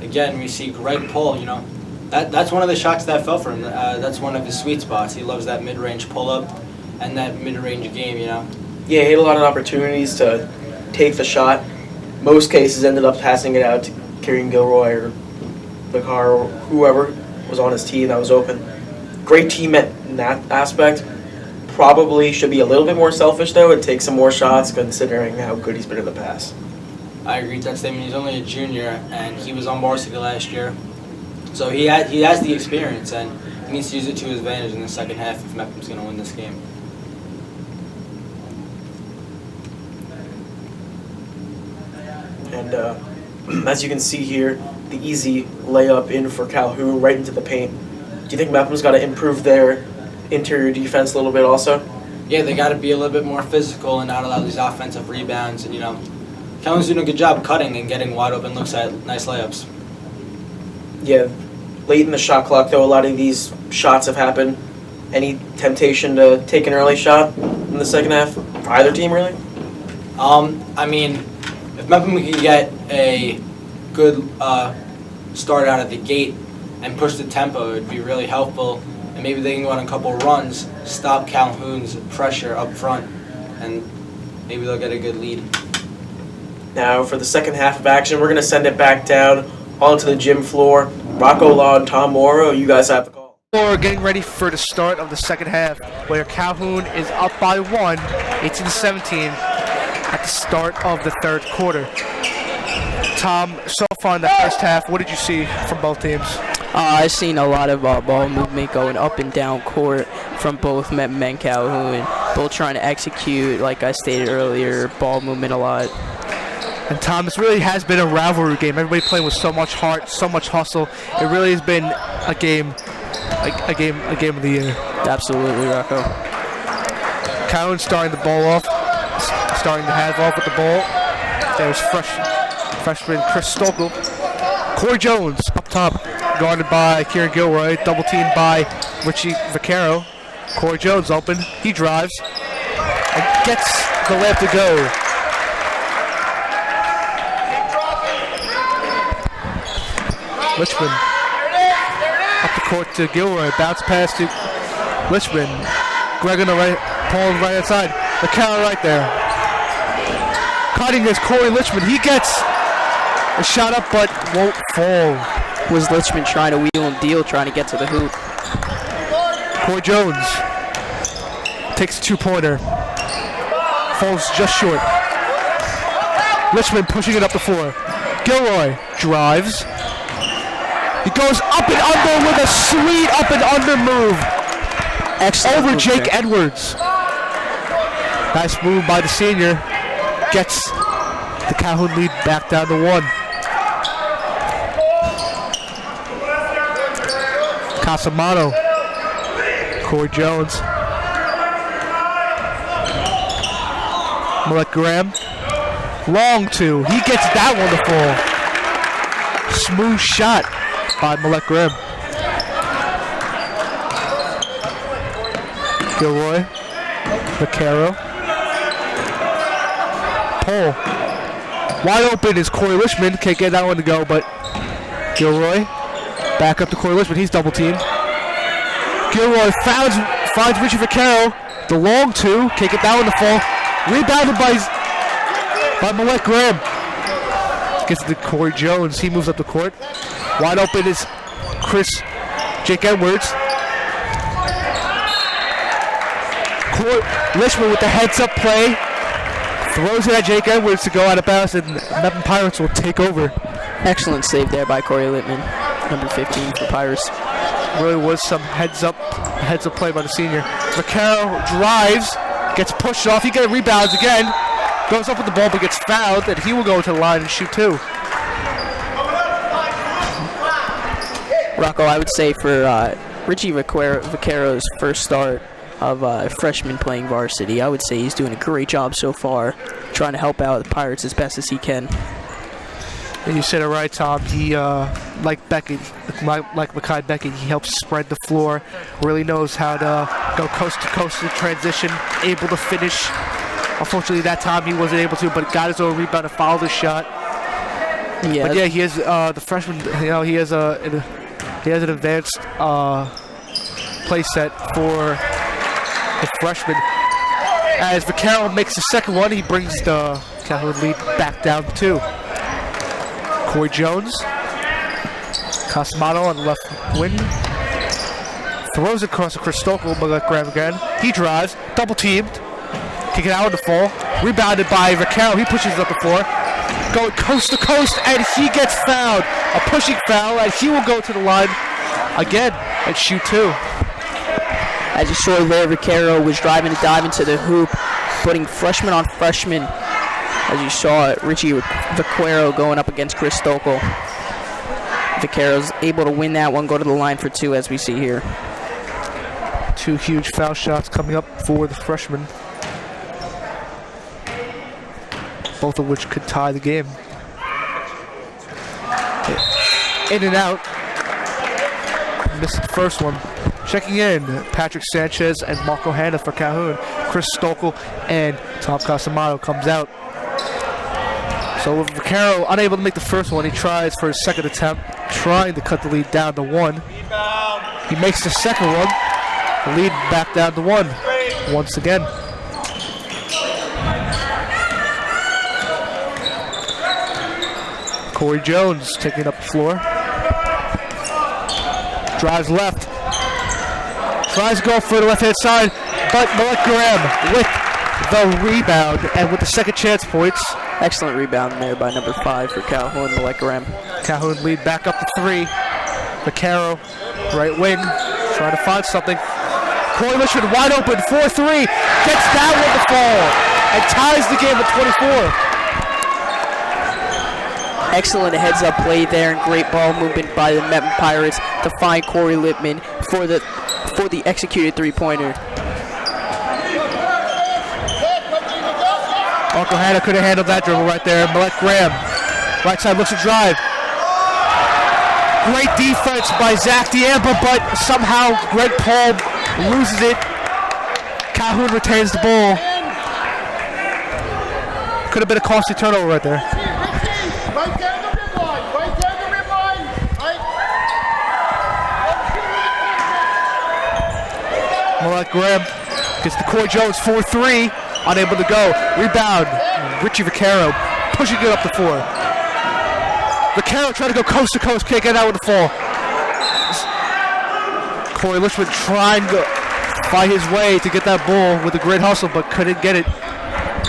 Speaker 9: again, we see Greg Pohl, that's one of the shots that fell for him. That's one of his sweet spots. He loves that mid-range pull-up and that mid-range game,
Speaker 3: Yeah, he had a lot of opportunities to take the shot. Most cases ended up passing it out to Kieran Gilroy or Bakar or whoever was on his team that was open. Great team in that aspect. Probably should be a little bit more selfish, though, and take some more shots considering how good he's been in the past.
Speaker 9: I agree with that statement. He's only a junior, and he was on varsity last year. So he has the experience, and he needs to use it to his advantage in the second half if Mepham's going to win this game.
Speaker 3: And as you can see here, the easy layup in for Calhoun right into the paint. Do you think Mepham's got to improve their interior defense a little bit also?
Speaker 9: Yeah, they got to be a little bit more physical and not allow these offensive rebounds. And, Calhoun's doing a good job cutting and getting wide open looks at nice layups.
Speaker 3: Yeah, late in the shot clock, though, a lot of these shots have happened. Any temptation to take an early shot in the second half for either team, really?
Speaker 9: If Mepham can get a good start out of the gate and push the tempo, it would be really helpful. And maybe they can go on a couple runs, stop Calhoun's pressure up front, and maybe they'll get a good lead.
Speaker 3: Now, for the second half of action, we're going to send it back down onto the gym floor. Rocco Law and Tom Morrow, you guys have the call.
Speaker 1: We're getting ready for the start of the second half, where Calhoun is up by 1, 18-17, at the start of the third quarter. Tom, so far in the first half, what did you see from both teams?
Speaker 7: I've seen a lot of ball movement going up and down court from both Mepham and Calhoun, both trying to execute, like I stated earlier, ball movement a lot.
Speaker 1: And Tom, this really has been a rivalry game. Everybody playing with so much heart, so much hustle. It really has been a game of the year.
Speaker 7: Absolutely, Rocco.
Speaker 1: Calhoun starting the ball off, starting to have off with the ball. There's freshman Chris Stokel. Corey Jones up top, guarded by Kieran Gilroy, double teamed by Richie Vaccaro. Corey Jones open, he drives, and gets the layup to go. Richmond up the court to Gilroy, bounce pass to Richmond. Greg on the right, Paul on the right hand side. Vaccaro right there. Cutting is Corey Richmond. He gets a shot up but won't fall.
Speaker 7: Was Richmond trying to wheel and deal, trying to get to the hoop?
Speaker 1: Corey Jones takes a 2-pointer. Falls just short. Richmond pushing it up the floor. Gilroy drives. He goes up and under with a sweet up and under move.
Speaker 7: Excellent
Speaker 1: over
Speaker 7: move
Speaker 1: Jake
Speaker 7: there.
Speaker 1: Edwards. Nice move by the senior. Gets the Calhoun lead back down to 1. Casamano. Corey Jones. Malek Graham. Long 2. He gets that one to fall. Smooth shot by Malek Graham. Gilroy. Vaccaro. Paul. Wide open is Corey Richmond. Can't get that one to go, but Gilroy. Back up to Corey Richmond. He's double teamed. Gilroy finds Richie Vaccaro. The long 2. Can't get that one to fall. Rebounded by Malek Graham. Gets to Corey Jones. He moves up the court. Wide open is Jake Edwards. Lishman with the heads-up play. Throws it at Jake Edwards to go out of bounds, and Mepham Pirates will take over.
Speaker 7: Excellent save there by Corey Littman, number 15 for Pirates.
Speaker 1: Really was some heads-up play by the senior. Vaccaro drives, gets pushed off. He gets rebounds again. Goes up with the ball, but gets fouled, and he will go to the line and shoot two.
Speaker 7: Rocco, I would say for Richie Vaccaro's first start of freshman playing varsity, I would say he's doing a great job so far, trying to help out the Pirates as best as he can.
Speaker 1: And you said it right, Tom. He, like Makai Beckett, he helps spread the floor, really knows how to go coast to coast in transition, able to finish. Unfortunately, that time he wasn't able to, but got his own rebound and fouled the shot.
Speaker 7: Yeah.
Speaker 1: But yeah, he has the freshman. He has an advanced play set for the freshman. As Vaccaro makes the second one, he brings the Calhoun lead back down to 2. Corey Jones, Casamano on the left wing, throws it across to Chris Stokel, but grab again. He drives, double teamed, kick it out on the fall, rebounded by Vaccaro. He pushes up the floor, going coast to coast, and he gets fouled. A pushing foul, and he will go to the line again and shoot two.
Speaker 7: As you saw there, Vaccaro was driving to dive into the hoop, putting freshman on freshman. As you saw, Richie Vaccaro going up against Chris Stokel. Vaccaro's able to win that one, go to the line for two, as we see here.
Speaker 1: 2 huge foul shots coming up for the freshman, both of which could tie the game. In and out. Missed the first one. Checking in, Patrick Sanchez and Marco Hanna for Calhoun. Chris Stokel and Tom Casamano comes out. So with Vaccaro unable to make the first one, he tries for his second attempt, trying to cut the lead down to 1. He makes the second one, the lead back down to 1 once again. Corey Jones taking up the floor. Drives left. Tries to go for the left-hand side, but Malek Graham with the rebound and with the second chance points.
Speaker 7: Excellent rebound there by number 5 for Calhoun, Malek Graham.
Speaker 1: Calhoun lead back up to 3. Vaccaro, right wing, trying to find something. Corey Lishman wide open, 4-3, gets that one to fall, and ties the game at 24.
Speaker 7: Excellent heads-up play there and great ball movement by the Mepham Pirates to find Corey Littman for the executed three-pointer.
Speaker 1: Marco Hanna could have handled that dribble right there. Malek Graham, right side looks to drive. Great defense by Zach Diamba, but somehow Greg Paul loses it. Calhoun retains the ball. Could have been a costly turnover right there.
Speaker 6: Right down the rib line. Right down the rib line.
Speaker 1: Malek Graham gets to Corey Jones, 4-3. Unable to go. Rebound. Richie Vaccaro pushing it up the floor. Vaccaro trying to go coast to coast. Can't get out with the fall. Corey Lishman trying to find his way to get that ball with a great hustle, but couldn't get it.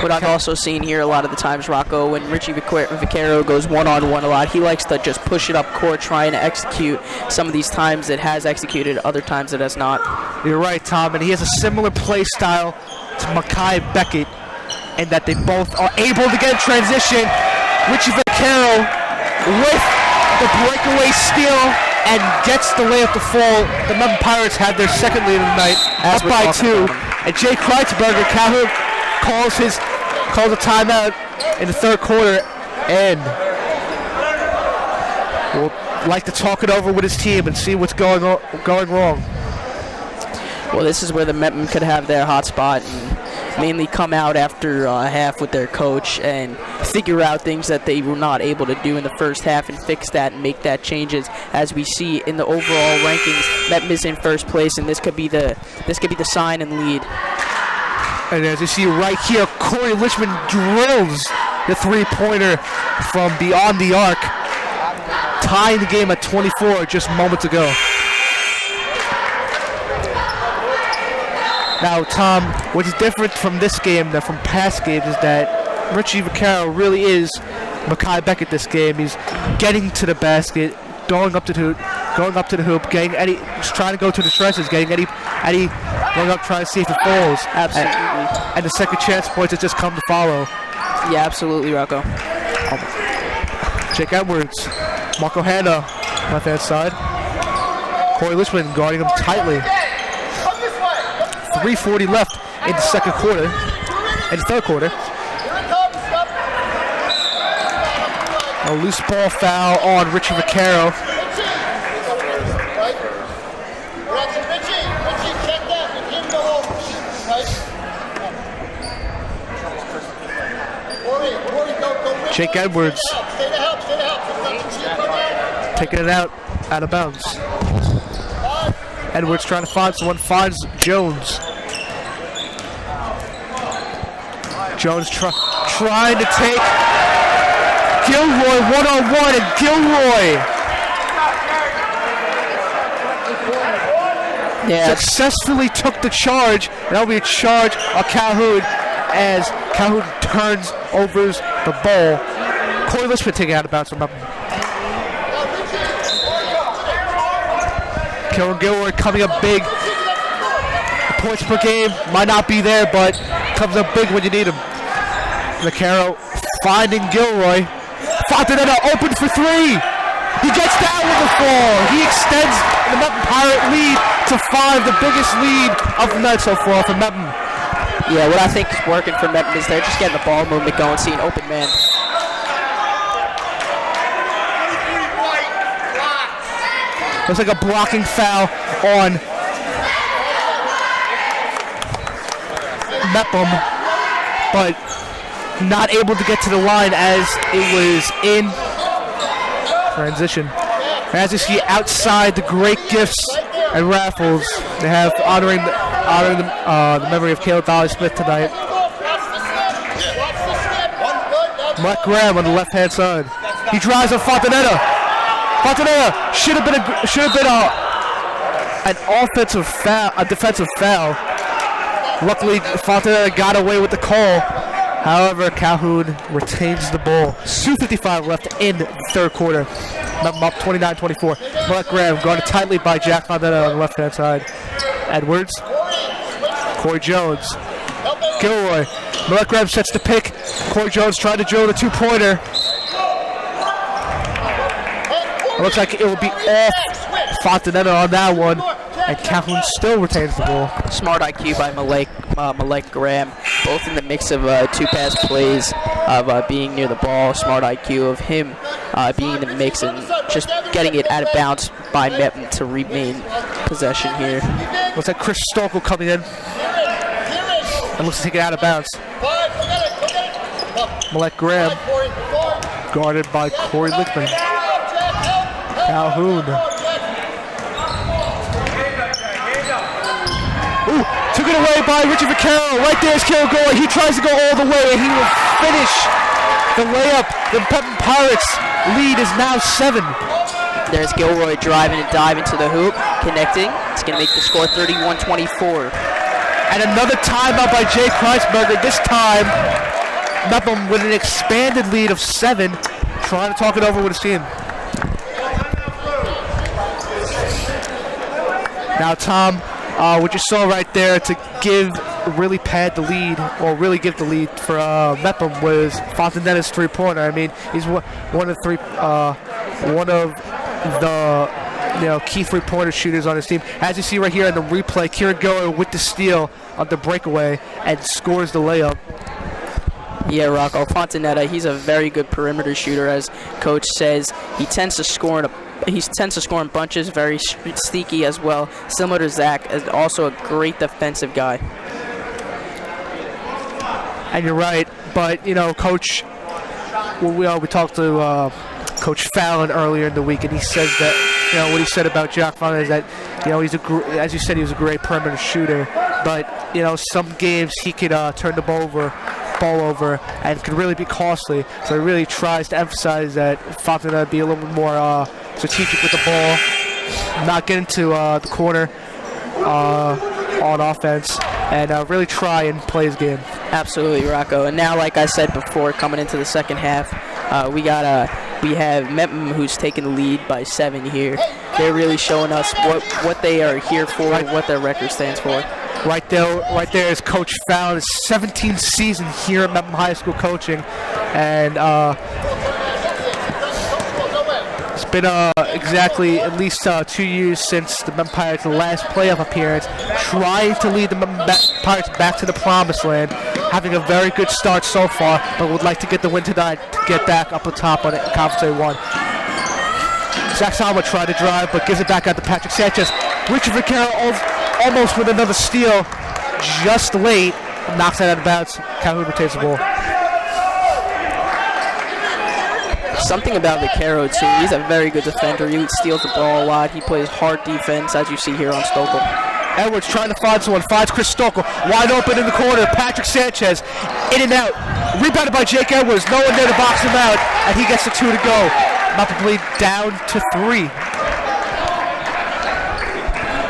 Speaker 7: What I've also seen here a lot of the times, Rocco, when Richie Vaccaro goes one-on-one a lot, he likes to just push it up court, trying to execute. Some of these times it has executed, other times it has not.
Speaker 1: You're right, Tom, and he has a similar play style to Makai Beckett, and that they both are able to get in transition. Richie Vaccaro with the breakaway steal and gets the layup to fall. The Mepham Pirates have their second lead of the night, up by 2. And Jay Kreitzberger, Calhoun, calls a timeout in the third quarter, and will like to talk it over with his team and see what's going wrong.
Speaker 7: Well, this is where the Mepham could have their hot spot and mainly come out after half with their coach and figure out things that they were not able to do in the first half and fix that and make that changes. As we see in the overall rankings, Mepham is in first place, and this could be the sign and lead.
Speaker 1: And as you see right here, Corey Lishman drills the three-pointer from beyond the arc, tying the game at 24 just moments ago. Now, Tom, what's different from this game than from past games is that Richie Vaccaro really is Mekhi Beckett this game. He's getting to the basket, going up to the hoop, getting any, just trying to go to the stretches, getting any going up trying to see if it falls.
Speaker 7: Absolutely.
Speaker 1: And the second chance points that just come to follow.
Speaker 7: Yeah, absolutely, Rocco.
Speaker 1: Jake Edwards, Marco Hanna, left hand side. Corey Lishman guarding him tightly. 3:40 left in the second quarter, in the third quarter. A loose ball foul on Richie Vaccaro. Jake Edwards taking it out of bounds. Edwards trying to find someone, finds Jones. Jones trying to take Gilroy one-on-one, and Gilroy successfully took the charge. And that'll be a charge on Calhoun as Calhoun turns over the ball. Corey Lishman taking out of bounds from up. Kellen Gilroy coming up big. Points per game might not be there, but comes up big when you need him. Vaccaro finding Gilroy. Fontanetta open for three. He gets down with the fall. He extends the Mepham Pirate lead to 5, the biggest lead of the night so far for Mepham.
Speaker 7: Yeah, what I think is working for Mepham is they're just getting the ball movement going, seeing open man.
Speaker 1: Looks like a blocking foul on Mepham, but not able to get to the line as it was in transition. As you see outside, the great gifts and raffles they have honoring the memory of Kayla Donnelly Smith tonight. Mark Graham on the left-hand side. He drives on Fontanetta. Fontanetta should have been an offensive foul, a defensive foul. Luckily, Fontanetta got away with the call. However, Calhoun retains the ball. 2:55 left in the third quarter. Mepham up 29-24. Mark Graham guarded tightly by Jack Fontanetta on the left-hand side. Edwards. Corey Jones. Gilroy. Mark Graham sets the pick. Corey Jones trying to drill the two-pointer. It looks like it will be off Fontanetta on that one. And Calhoun still retains the ball.
Speaker 7: Smart IQ by Malek Graham, both in the mix of two pass plays, of being near the ball. Smart IQ of him being in the mix and just getting it out of bounds by Mepham to remain possession here.
Speaker 1: Looks like Chris Stokel coming in and looks to take it out of bounds. Malek Graham guarded by Corey Lichtman. Calhoun. Ooh, took it away by Richie Vaccaro. Right there's Kilgore. He tries to go all the way, and he will finish the layup. The Mepham Pirates lead is now 7.
Speaker 7: There's Gilroy driving and diving to the hoop, connecting. It's going to make the score 31-24.
Speaker 1: And another timeout by Jay Kreisberger. This time, Mepham with an expanded lead of 7, trying to talk it over with his team. Now, Tom, what you saw right there to really pad the lead, or really give the lead for Mepham was Fontanetta's three-pointer. I mean, he's one of the key three-pointer shooters on his team. As you see right here in the replay, Kieran Gilroy with the steal on the breakaway and scores the layup.
Speaker 7: Yeah, Rocco Fontanetta, he's a very good perimeter shooter, as coach says. He tends to score in bunches, very sneaky as well, similar to Zach, as also a great defensive guy.
Speaker 1: And you're right, but Coach, we talked to Coach Fallon earlier in the week, and he says that what he said about Jack Fontaine is that he's as you said, he was a great perimeter shooter, but some games he could turn the ball over ball over and could really be costly. So he really tries to emphasize that Fontenette be a little bit more strategic with the ball, not get into the corner on offense, and really try and play his game.
Speaker 7: Absolutely, Rocco. And now, like I said before, coming into the second half, we have Mepham, who's taking the lead by 7 here. They're really showing us what they are here for, what their record stands for.
Speaker 1: Right there is Coach Fallon, his 17th season here at Mepham High School coaching, and it's been exactly at least 2 years since the Mepham Pirates' last playoff appearance, trying to lead the Mepham Pirates back to the promised land, having a very good start so far, but would like to get the win tonight to get back up on top on it in Conference A1. Zach Salma tried to drive, but gives it back out to Patrick Sanchez. Richard Vaquero almost with another steal, just late, knocks it out of bounds. Calhoun retains the ball.
Speaker 7: Something about Vaquero, too. He's a very good defender. He steals the ball a lot. He plays hard defense, as you see here on Stokel.
Speaker 1: Edwards trying to find someone, finds Chris Stokel, wide open in the corner. Patrick Sanchez, in and out. Rebounded by Jake Edwards, no one there to box him out, and he gets the 2 to go. Mepham lead down to 3.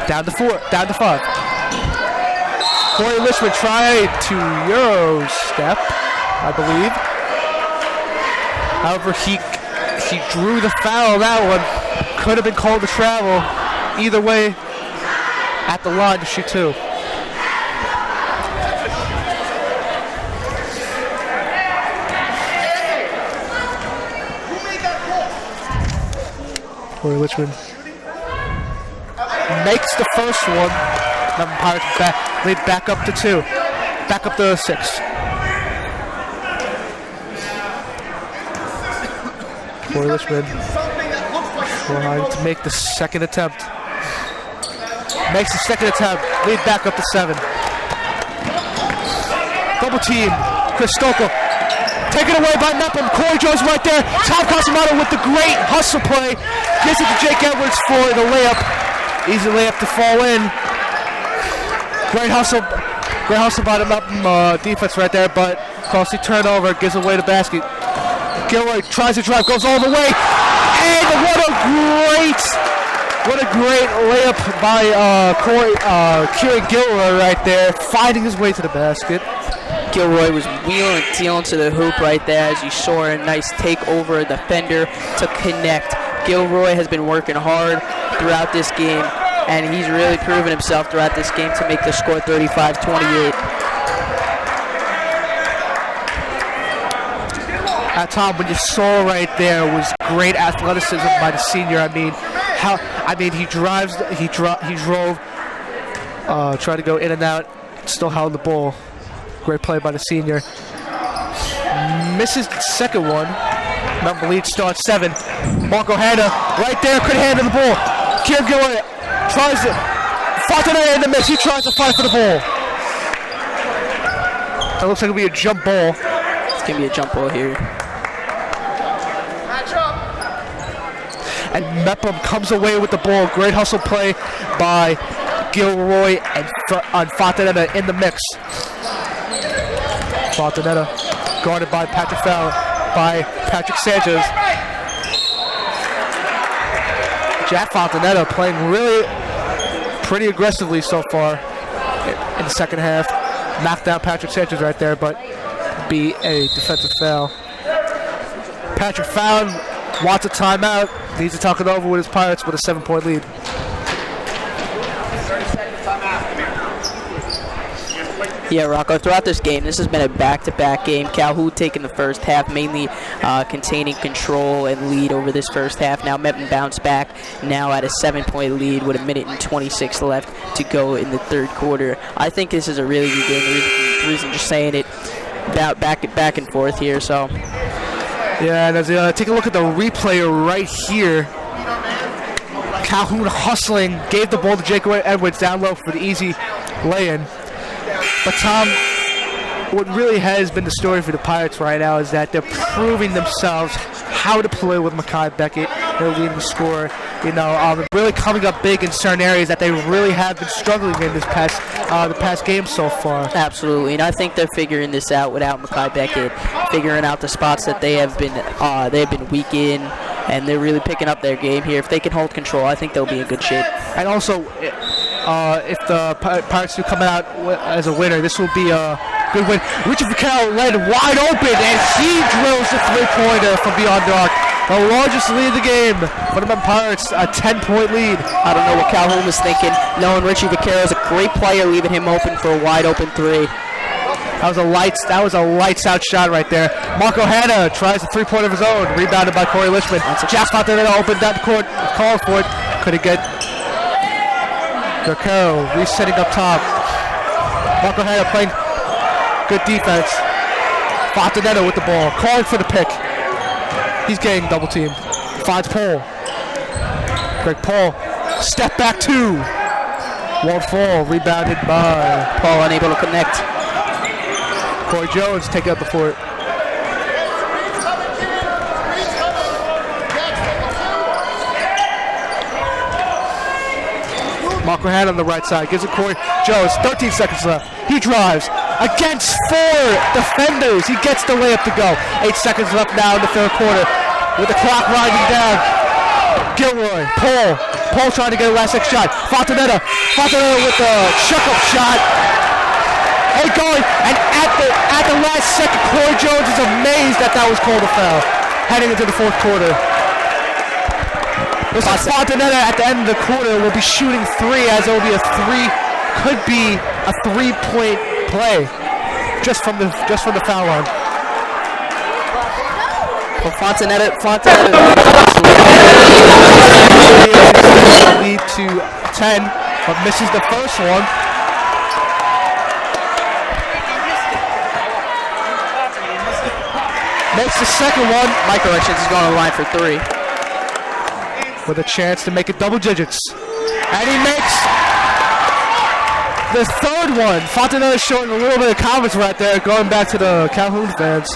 Speaker 1: Down to 4, down to 5. Corey Lishman tried to Euro step, I believe. However, he drew the foul on that one. Could have been called to travel. Either way, at the line to shoot 2. Corey Lishman makes the first one. Mepham Pirates lead back up to 2. Back up to 6. Corey Lishman trying to make the second attempt. Makes the second attempt. Lead back up to 7. Double team. Chris Stokel. Taken away by Mepham. Corey Jones right there. Tom Casamano with the great hustle play. Gives it to Jake Edwards for the layup. Easy layup to fall in. Great hustle by the Mepham defense right there, but costly turnover. Gives away the basket. Gilroy tries to drive, goes all the way, and what a great layup by Kieran Gilroy right there, finding his way to the basket.
Speaker 7: Gilroy was wheeling and dealing to the hoop right there, as you saw a nice take over a defender to connect. Gilroy has been working hard throughout this game, and he's really proven himself throughout this game to make the score 35-28.
Speaker 1: At Tom, when you saw right there was great athleticism by the senior. He drove, tried to go in and out, still held the ball. Great play by the senior. Misses the second one. Mepham lead starts 7. Marco Hanna right there, could handle the ball. Kieran Gilroy tries to. Fontenette in the mix. He tries to fight for the ball. That looks like it'll be a jump ball.
Speaker 7: It's gonna be a jump ball here.
Speaker 1: And Mepham comes away with the ball. Great hustle play by Gilroy and Fontenette in the mix. Fontenette guarded by Patrick Sanchez. Jack Fontenette playing really pretty aggressively so far in the second half. Knocked down Patrick Sanchez right there, but be a defensive foul. Patrick Fallon wants a timeout. Needs to talk it over with his Pirates with a 7-point lead.
Speaker 7: Yeah, Rocco, throughout this game, this has been a back-to-back game. Calhoun taking the first half, mainly containing control and lead over this first half. Now Mepham bounced back, now at a 7-point lead with 1:26 left to go in the third quarter. I think this is a really good game. The reason just saying it, back and forth here, so.
Speaker 1: Yeah, and as take a look at the replay right here. Calhoun hustling, gave the ball to Jake Edwards down low for the easy lay-in. But Tom, what really has been the story for the Pirates right now is that they're proving themselves how to play with Mekhi Beckett, their leading scorer. really coming up big in certain areas that they really have been struggling in this the past game so far.
Speaker 7: Absolutely, and I think they're figuring this out without Mekhi Beckett, figuring out the spots that they have been weak in, and they're really picking up their game here. If they can hold control, I think they'll be in good shape.
Speaker 1: And also, if the Pirates do come out as a winner, this will be a good win. Richard Vaquero led wide open, and he drills the three-pointer from beyond the arc. The largest lead of the game for the Pirates, a 10-point lead.
Speaker 7: I don't know what Calhoun was thinking, knowing Richie Vaquero is a great player, leaving him open for a wide open three.
Speaker 1: That was a lights out shot right there. Marco Hanna tries a three-pointer of his own, rebounded by Corey Lishman. Jack Fontanella opened that court, called for it, couldn't get. Vaquero resetting up top. Marco Hanna playing good defense. Fontanella with the ball, calling for the pick. He's getting double teamed. Finds Paul. Greg Paul. Step back two. Won't fall. Rebounded by
Speaker 7: Paul, unable to connect.
Speaker 1: Corey Jones taking up the fort. Marco Hanna on the right side. Gives it Corey Jones. 13 seconds left. He drives. Against 4 defenders. He gets the layup to go. 8 seconds left now in the third quarter. With the clock winding down. Gilroy. Paul trying to get a last second shot. Fontanella with the chuck-up shot. And going. And at the last second, Corey Jones is amazed that was called a foul. Heading into the fourth quarter. Looks like Fontanella at the end of the quarter will be shooting 3, as it will be could be a 3-point play just from the foul line.
Speaker 7: Well, Fontanella
Speaker 1: lead to 10, but misses the first one. Makes the second one.
Speaker 7: Micro Hutchins is going to the line for 3.
Speaker 1: With a chance to make it double digits. And he makes the third one. Fontanella showing a little bit of confidence right there, going back to the Calhoun fans.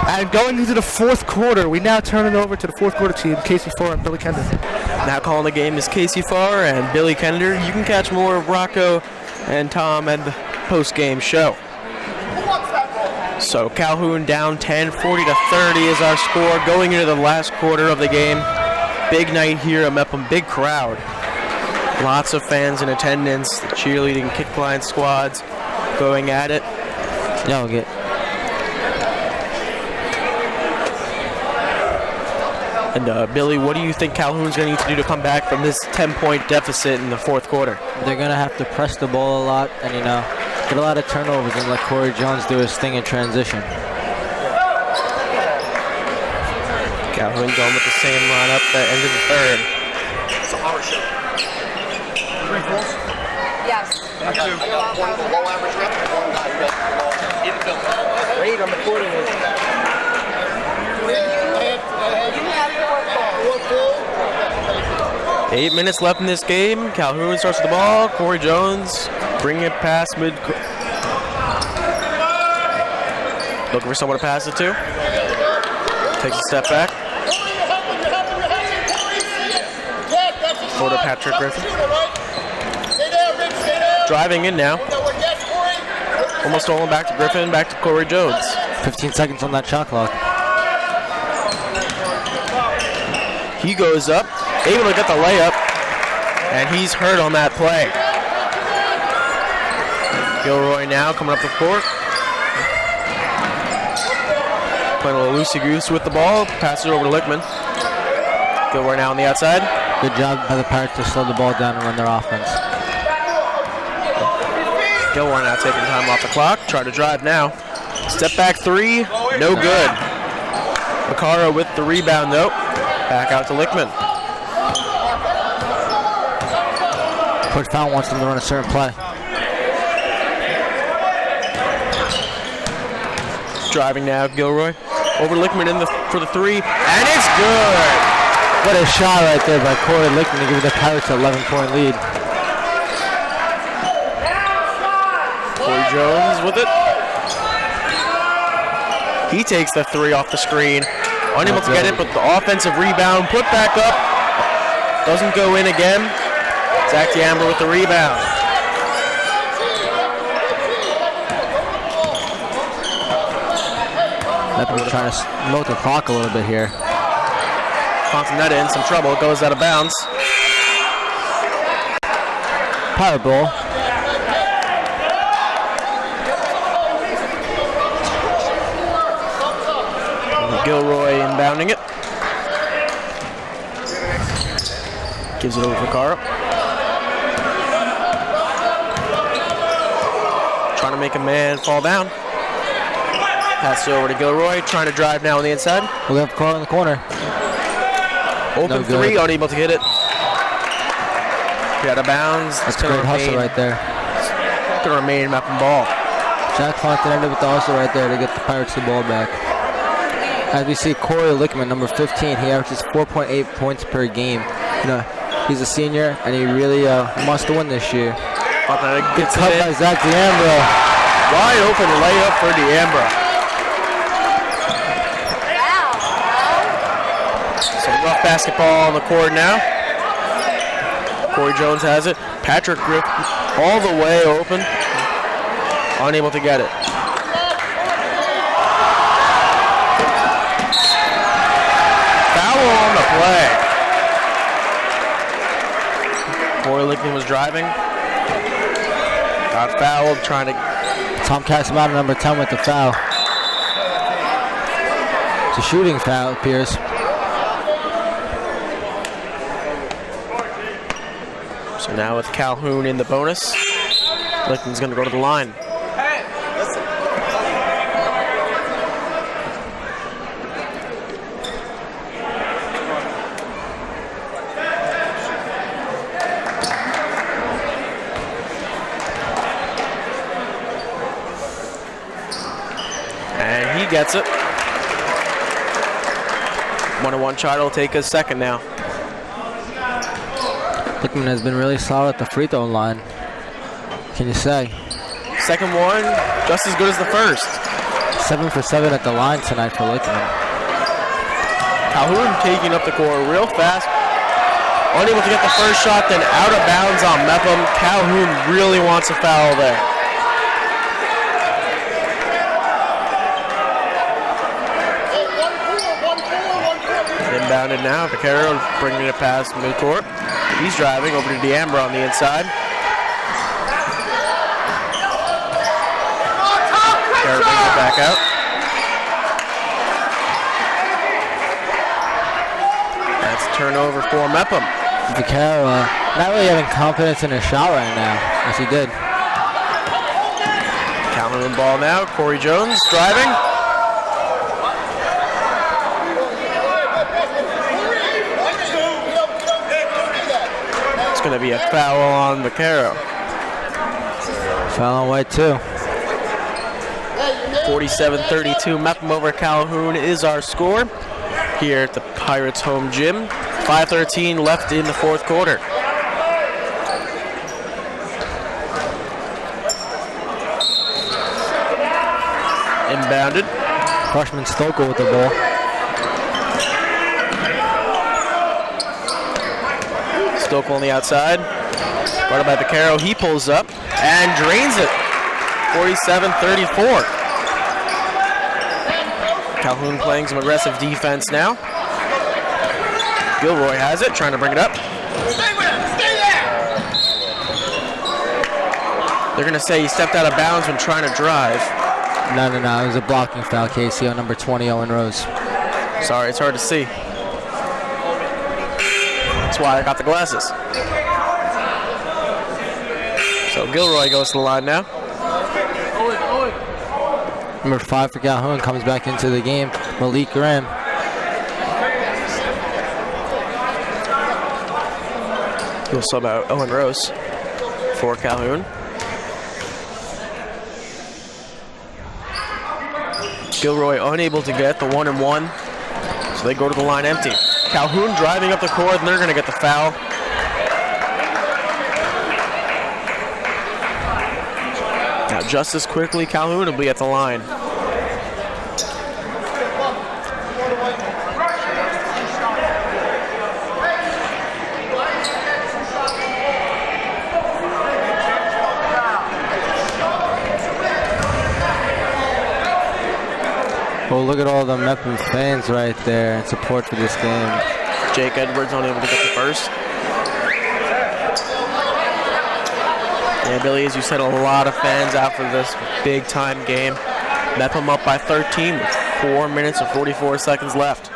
Speaker 1: And going into the fourth quarter, we now turn it over to the fourth quarter team, Casey Farr and Billy Kender.
Speaker 3: Now calling the game is Casey Farr and Billy Kender. You can catch more of Rocco and Tom at the post-game show. So Calhoun down 10, 40-30 is our score going into the last quarter of the game. Big night here at Mepham, big crowd. Lots of fans in attendance, the cheerleading kick line squads going at it.
Speaker 4: Yeah, okay.
Speaker 3: And Billy, what do you think Calhoun's going to need to do to come back from this 10-point deficit in the fourth quarter?
Speaker 4: They're going to have to press the ball a lot and, get a lot of turnovers and let Corey Jones do his thing in transition.
Speaker 3: Calhoun going with the same lineup at the end of the third.
Speaker 6: It's a horror show. 3 pulls?
Speaker 5: Yes.
Speaker 6: I got 1 below average rep, 1 guy below.
Speaker 2: Great on the quarter.
Speaker 5: You have to work
Speaker 3: 8 minutes left in this game. Calhoun starts with the ball. Corey Jones bringing it past mid. Looking for someone to pass it to. Takes a step back. Over to Patrick Griffin. Driving in now. Almost stolen back to Griffin, back to Corey Jones.
Speaker 4: 15 seconds on that shot clock.
Speaker 3: He goes up, able to get the layup, and he's hurt on that play. Gilroy now coming up the court. Playing a little loosey-goose with the ball, passes it over to Lickman. Gilroy now on the outside.
Speaker 4: Good job by the Pirates to slow the ball down and run their offense.
Speaker 3: Gilroy now taking time off the clock, try to drive now. Step back 3, no good. Macara with the rebound though. Back out to Lickman.
Speaker 4: Coach Fallon wants them to run a certain play.
Speaker 3: Driving now, Gilroy. Over Lickman for the 3, and it's good!
Speaker 4: What a shot right there by Corey Lickman to give the Pirates an 11-point lead.
Speaker 3: Corey Jones with it. He takes the 3 off the screen. Unable to get it, but the offensive rebound put back up. Doesn't go in again. Zach D'Ambra with the rebound.
Speaker 4: Mepham trying to milk the clock a little bit here.
Speaker 3: Fontanetta in some trouble. It goes out of bounds.
Speaker 4: Power ball.
Speaker 3: Gilroy inbounding it. Gives it over for Cara. Trying to make a man fall down. Pass it over to Gilroy. Trying to drive now on the inside.
Speaker 4: We have Cara in the corner.
Speaker 3: Open three, unable to hit it. Out of bounds.
Speaker 4: That's a great hustle right there.
Speaker 3: It's going to remain Mepham ball.
Speaker 4: Jack Fontanetta with the hustle right there to get the Pirates the ball back. As we see Corey Lickman, number 15, he averages 4.8 points per game. You know, he's a senior and he really must win this year. Good cut by Zach D'Ambra.
Speaker 3: Wide open layup for D'Ambra. Some rough basketball on the court now. Corey Jones has it. Patrick Griff all the way open. Unable to get it. Foul on the play. Corey Lickman was driving. Got fouled, trying to...
Speaker 4: Tom Casamata, number 10, with the foul. It's a shooting foul, it appears.
Speaker 3: So now with Calhoun in the bonus, Lickman's going to go to the line. And he gets it. 1-1 shot will take a second now.
Speaker 4: Lickman has been really solid at the free throw line. What can you say?
Speaker 3: Second one, just as good as the first.
Speaker 4: 7 for 7 at the line tonight for Lickman.
Speaker 3: Calhoun taking up the court real fast. Unable to get the first shot, then out of bounds on Mepham. Calhoun really wants a foul there. Inbounded now. Vaquero bringing it past midcourt. He's driving over to D'Ambra on the inside. Vaquero brings it back out. That's a turnover for Mepham.
Speaker 4: Vaquero not really having confidence in his shot right now, as he did.
Speaker 3: Calhoun ball now. Corey Jones driving. Going to be a foul on Vaquero.
Speaker 4: Foul on White too.
Speaker 3: 47-32, Mepham over Calhoun is our score here at the Pirates home gym. 5:13 left in the fourth quarter. Inbounded.
Speaker 4: Freshman Stokel with the ball.
Speaker 3: Stokel on the outside. Guarded by Vaquero. He pulls up and drains it. 47-34. Calhoun playing some aggressive defense now. Gilroy has it, trying to bring it up. They're going to say he stepped out of bounds when trying to drive.
Speaker 4: No. It was a blocking foul, Casey, on number 20, Owen Rose.
Speaker 3: Sorry, it's hard to see. That's why I got the glasses. So Gilroy goes to the line now.
Speaker 4: Number 5 for Calhoun comes back into the game, Malik Graham.
Speaker 3: He'll sub out Owen Rose for Calhoun. Gilroy unable to get the 1-and-1, so they go to the line empty. Calhoun driving up the court, and they're going to get the foul. Now just as quickly, Calhoun will be at the line.
Speaker 4: Oh, look at all the Mepham fans right there in support for this game.
Speaker 3: Jake Edwards unable to get the first. Yeah, Billy, as you said, a lot of fans out for this big-time game. Mepham up by 13 with 4 minutes and 44 seconds left.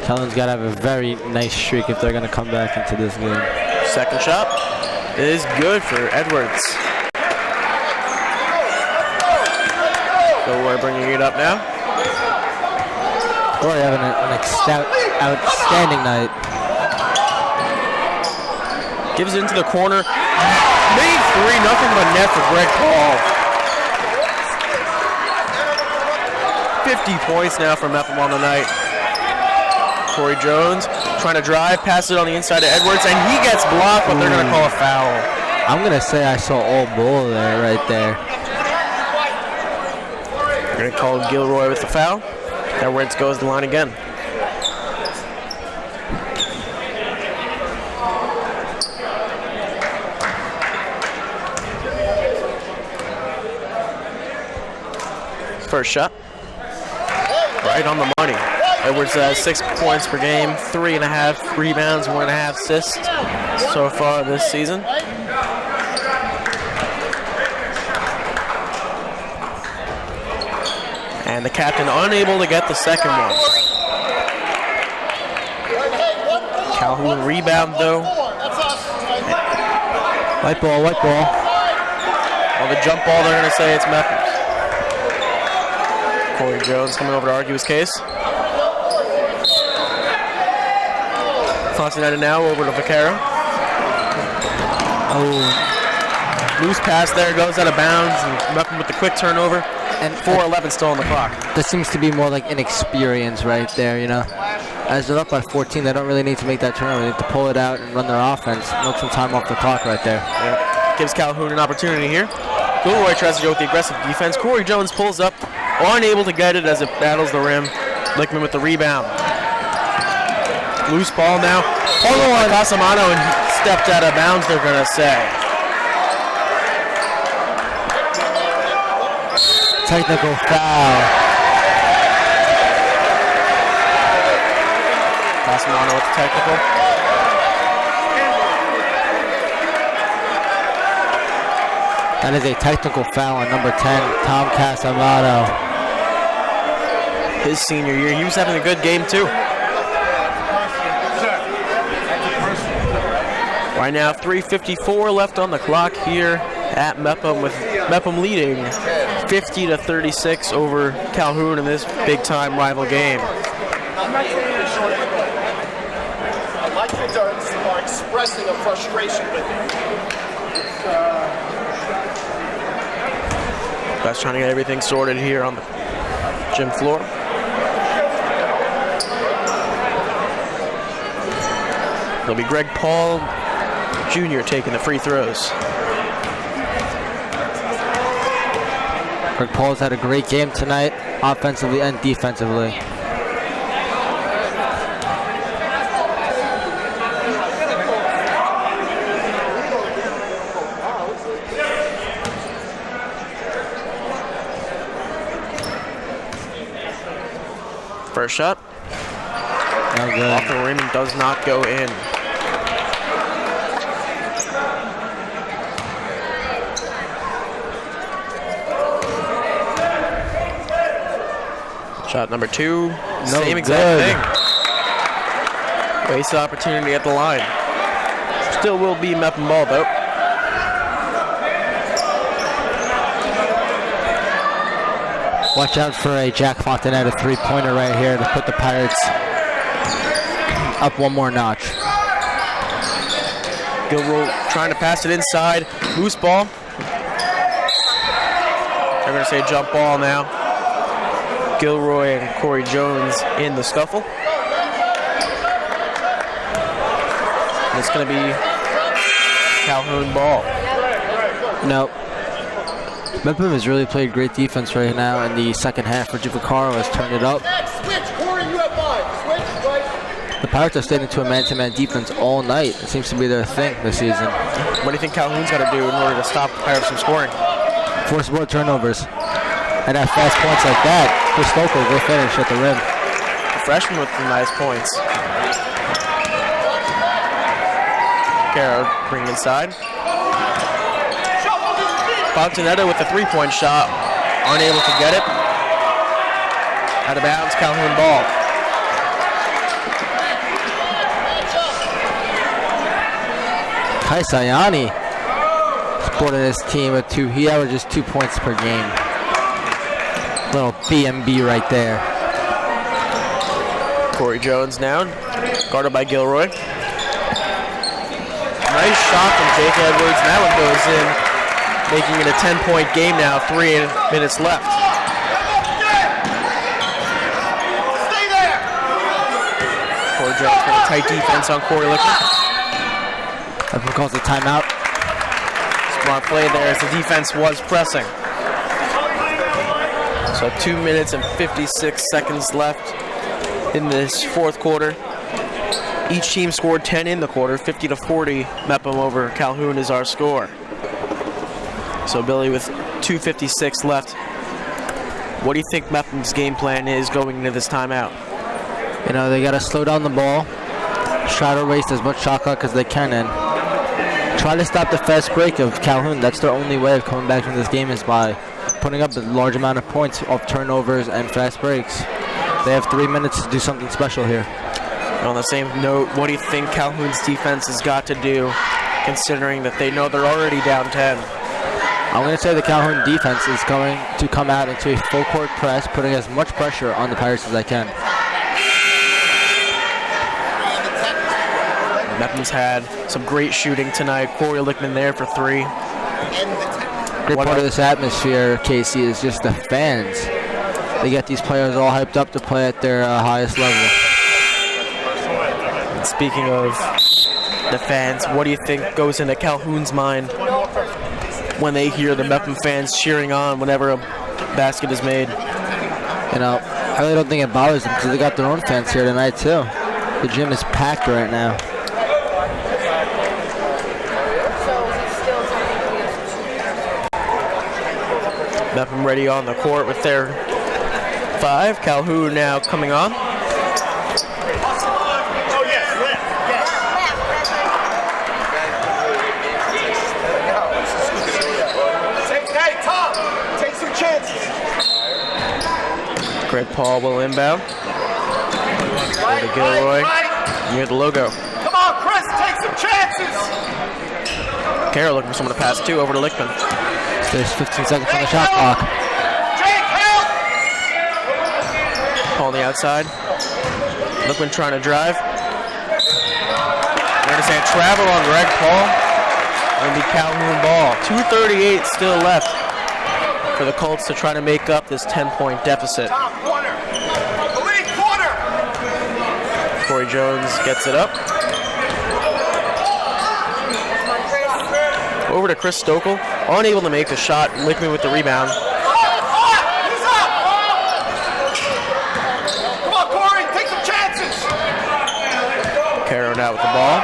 Speaker 4: Calhoun's got to have a very nice streak if they're going to come back into this game.
Speaker 3: Second shot is good for Edwards. So we're bringing it up now.
Speaker 4: Roy having an outstanding night.
Speaker 3: Gives it into the corner. Made 3, nothing but net for Greg Paul. 50 points now for Mepham on the night. Corey Jones trying to drive, pass it on the inside to Edwards, and he gets blocked, but they're going to call a foul.
Speaker 4: I'm going to say I saw all bull there, right there.
Speaker 3: They're going to call Gilroy with the foul. Edwards goes to the line again. First shot. Right on the money. Edwards has 6 points per game, 3.5 rebounds, 1.5 assists so far this season. And the captain unable to get the second one. Calhoun rebound though.
Speaker 4: White ball, white ball.
Speaker 3: On the jump ball, they're going to say it's Mepham. Corey Jones coming over to argue his case. Tossing it now over to Vaquero.
Speaker 4: Oh.
Speaker 3: Loose pass there, goes out of bounds, and Mepham with the quick turnover. And 4:11 still on the clock.
Speaker 4: This seems to be more like inexperience right there, you know. As they're up by 14, they don't really need to make that turnover. They need to pull it out and run their offense. Milk some time off the clock right there.
Speaker 3: Yeah. Gives Calhoun an opportunity here. Gilroy tries to go with the aggressive defense. Corey Jones pulls up, unable to get it as it battles the rim. Lickman with the rebound. Loose ball now. Hold on, Casamano, and stepped out of bounds, they're going to say.
Speaker 4: Technical foul.
Speaker 3: Casamano with the technical.
Speaker 4: That is a technical foul on number 10, Tom Casamano.
Speaker 3: His senior year, he was having a good game too. Right now, 3:54 left on the clock here at Mepham, with Mepham leading 50-36 over Calhoun in this big-time rival game.
Speaker 6: I like the Ducks are expressing a frustration with it.
Speaker 3: Guys trying to get everything sorted here on the gym floor. It'll be Greg Paul Jr. taking the free throws.
Speaker 4: Greg Paul's had a great game tonight, offensively and defensively.
Speaker 3: First shot.
Speaker 4: No good.
Speaker 3: Off the rim and does not go in. Shot number 2, same exact thing. Waste opportunity at the line. Still will be Mepham ball though.
Speaker 4: Watch out for a Jack Fontanette, a three-pointer right here to put the Pirates up one more notch.
Speaker 3: Gilroy trying to pass it inside. Loose ball. They're going to say jump ball now. Gilroy and Corey Jones in the scuffle. And it's going to be Calhoun ball.
Speaker 4: Nope. Mepham has really played great defense right now in the second half. Reggie Vaccaro has turned it up.
Speaker 6: Switch, Corey, you have 5. Switch, right.
Speaker 4: The Pirates are staying into a man-to-man defense all night. It seems to be their thing this season.
Speaker 3: What do you think Calhoun's got to do in order to stop the Pirates from scoring?
Speaker 4: Force more turnovers. And at fast points like that, Chris Stokel will finish at the rim.
Speaker 3: The freshman with some nice points. Caro bring inside. Fontanetta with the three-point shot. Unable to get it. Out of bounds, Calhoun ball.
Speaker 4: Kai Sayani supporting his team with he averages 2 points per game. Little BMB right there.
Speaker 3: Corey Jones now, guarded by Gilroy. Nice shot from Jake Edwards. That one goes in, making it a 10-point game now, 3 minutes left.
Speaker 6: Stay there.
Speaker 3: Corey Jones with a tight defense on Corey Lickman.
Speaker 4: Everyone calls a timeout.
Speaker 3: Smart play there as the defense was pressing. So 2 minutes and 56 seconds left in this fourth quarter. Each team scored 10 in the quarter, 50-40. Mepham over Calhoun is our score. So Billy with 2:56 left. What do you think Mepham's game plan is going into this timeout?
Speaker 4: You know, they got to slow down the ball, try to waste as much shot clock as they can, and try to stop the fast break of Calhoun. That's their only way of coming back from this game, is by putting up a large amount of points off turnovers and fast breaks. They have 3 minutes to do something special here.
Speaker 3: On the same note, what do you think Calhoun's defense has got to do, considering that they know they're already down 10?
Speaker 4: I'm going to say the Calhoun defense is going to come out into a full court press, putting as much pressure on the Pirates as they can.
Speaker 3: Mepham's had some great shooting tonight. Corey Lickman there for 3.
Speaker 4: Great part of this atmosphere, Casey, is just the fans. They get these players all hyped up to play at their highest level.
Speaker 3: And speaking of the fans, what do you think goes into Calhoun's mind when they hear the Mepham fans cheering on whenever a basket is made?
Speaker 4: You know, I really don't think it bothers them because they got their own fans here tonight too. The gym is packed right now.
Speaker 3: Mepham ready on the court with their 5. Calhoun now coming on.
Speaker 6: Hey, Tom, take some chances.
Speaker 3: Greg Paul will inbound. Over to Gilroy near the logo.
Speaker 6: Come on, Chris, take some chances.
Speaker 3: Carroll looking for someone to pass to, over to Lickman.
Speaker 4: There's 15 seconds on the shot clock.
Speaker 3: Paul on the outside. Lickman trying to drive. There's a travel on Greg Paul. And the Calhoun ball. 2:38 still left for the Colts to try to make up this 10-point deficit. Corey Jones gets it up. Over to Chris Stokel. Unable to make the shot. Lickman with the rebound.
Speaker 6: Come on, Corey, take some chances.
Speaker 3: Caro now with the ball.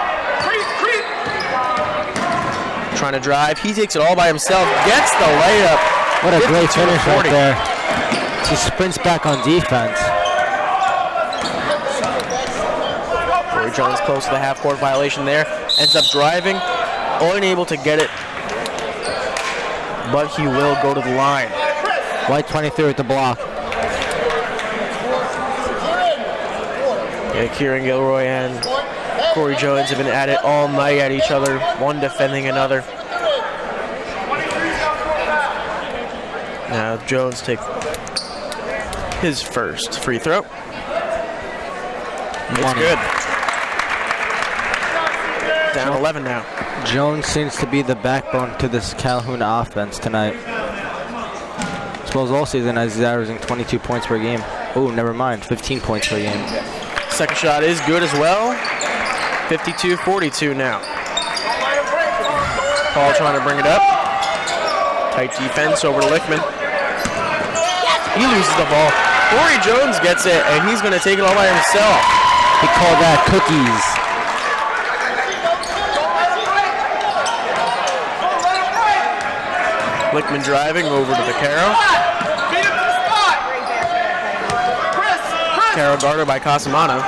Speaker 3: Trying to drive. He takes it all by himself. Gets the layup.
Speaker 4: What a great finish right there. He sprints back on defense.
Speaker 3: Corey Jones close to the half-court violation there. Ends up driving. Unable to get it. But he will go to the line.
Speaker 4: White 23 with the block.
Speaker 3: Yeah, Kieran Gilroy and Corey Jones have been at it all night at each other, one defending another. Now Jones takes his first free throw. It's good. Down 11 now.
Speaker 4: Jones seems to be the backbone to this Calhoun offense tonight. As well as all season, as he's averaging 22 points per game. Oh, never mind, 15 points per game.
Speaker 3: Second shot is good as well. 52-42 now. Paul trying to bring it up. Tight defense over to Lickman. He loses the ball. Corey Jones gets it, and he's going to take it all by himself.
Speaker 4: They call that cookies.
Speaker 3: Lickman driving over to the Caro. Caro guarded by Casamano.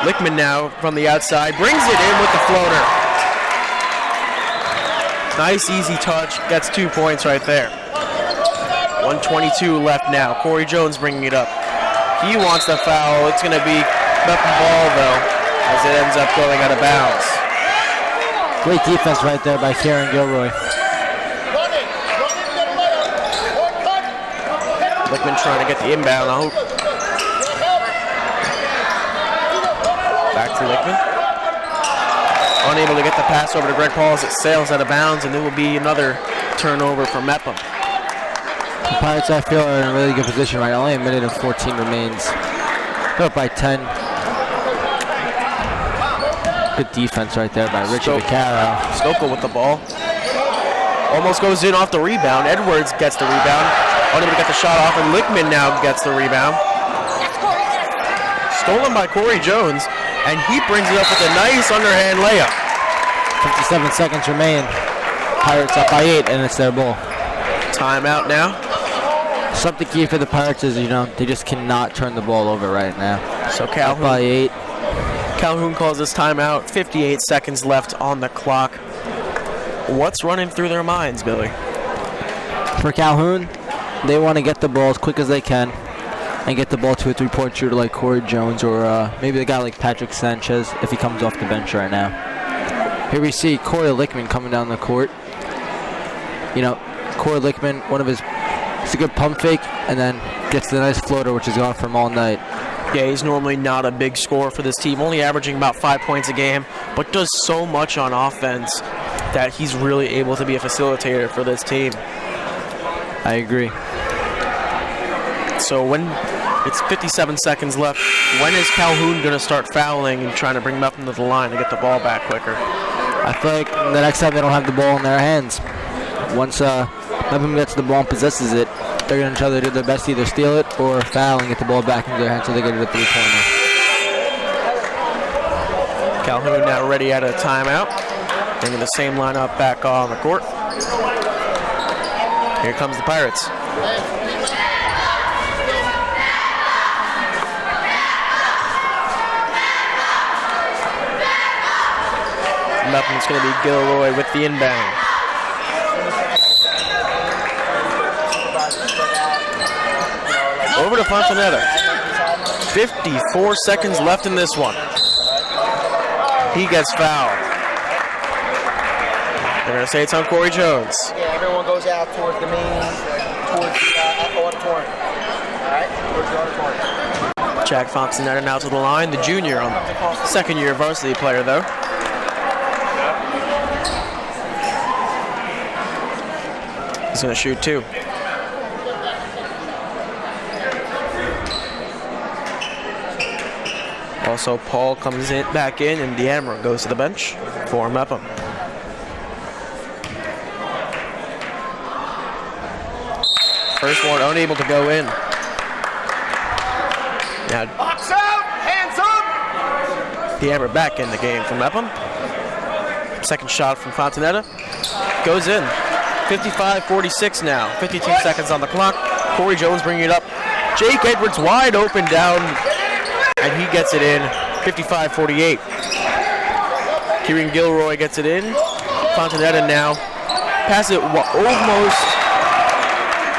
Speaker 3: Lickman now from the outside brings it in with the floater. Nice easy touch, gets 2 points right there. 1:22 left now. Corey Jones bringing it up. He wants the foul. It's going to be Mepham ball though, as it ends up going out of bounds.
Speaker 4: Great defense right there by Kieran Gilroy.
Speaker 3: Lickman trying to get the inbound, I hope. Back to Lickman. Unable to get the pass over to Greg Paul as it sails out of bounds, and it will be another turnover for Mepham.
Speaker 4: The Pirates, I feel, are in a really good position right now. Only a minute and 14 remains. They're up by 10. Good defense right there by Richie Vaccaro.
Speaker 3: Stokel with the ball. Almost goes in off the rebound. Edwards gets the rebound. Unable to get the shot off, and Lickman now gets the rebound. Stolen by Corey Jones, and he brings it up with a nice underhand layup.
Speaker 4: 57 seconds remain. Pirates up by 8, and it's their ball.
Speaker 3: Timeout now.
Speaker 4: Something key for the Pirates is, they just cannot turn the ball over right now.
Speaker 3: So Calhoun,
Speaker 4: up by 8.
Speaker 3: Calhoun calls this timeout. 58 seconds left on the clock. What's running through their minds, Billy?
Speaker 4: For Calhoun, they want to get the ball as quick as they can and get the ball to a three-point shooter like Corey Jones or maybe a guy like Patrick Sanchez if he comes off the bench right now. Here we see Corey Lickman coming down the court. Corey Lickman, it's a good pump fake and then gets the nice floater, which is gone from all night.
Speaker 3: Yeah, he's normally not a big scorer for this team, only averaging about 5 points a game, but does so much on offense that he's really able to be a facilitator for this team.
Speaker 4: I agree.
Speaker 3: So when it's 57 seconds left, when is Calhoun going to start fouling and trying to bring Mepham to the line to get the ball back quicker?
Speaker 4: I feel like the next time they don't have the ball in their hands. Once Mepham gets the ball and possesses it, they're going to try to do their best to either steal it or foul and get the ball back into their hands so they get it a three-pointer.
Speaker 3: Calhoun now ready out of timeout. Bringing the same lineup back on the court. Here comes the Pirates. Mepham's going to be Gilroy with the inbound. Over to Fontanetta. 54 seconds left in this one. He gets fouled. They're going to say it's on Corey Jones.
Speaker 6: Yeah, everyone goes out towards the auditorium. All right, towards the auditorium.
Speaker 3: Jack Fontanetta now to the line, the junior on second-year varsity player, though. He's going to shoot 2. Also, Paul comes back in, and Deamra goes to the bench for Mepham. First one unable to go in. Now,
Speaker 6: Box out, hands up.
Speaker 3: Deamra back in the game for Mepham. Second shot from Fontanetta goes in. 55-46 now. 52 seconds on the clock. Corey Jones bringing it up. Jake Edwards wide open down, and he gets it in. 55-48. Kieran Gilroy gets it in. Fontanetta now pass it almost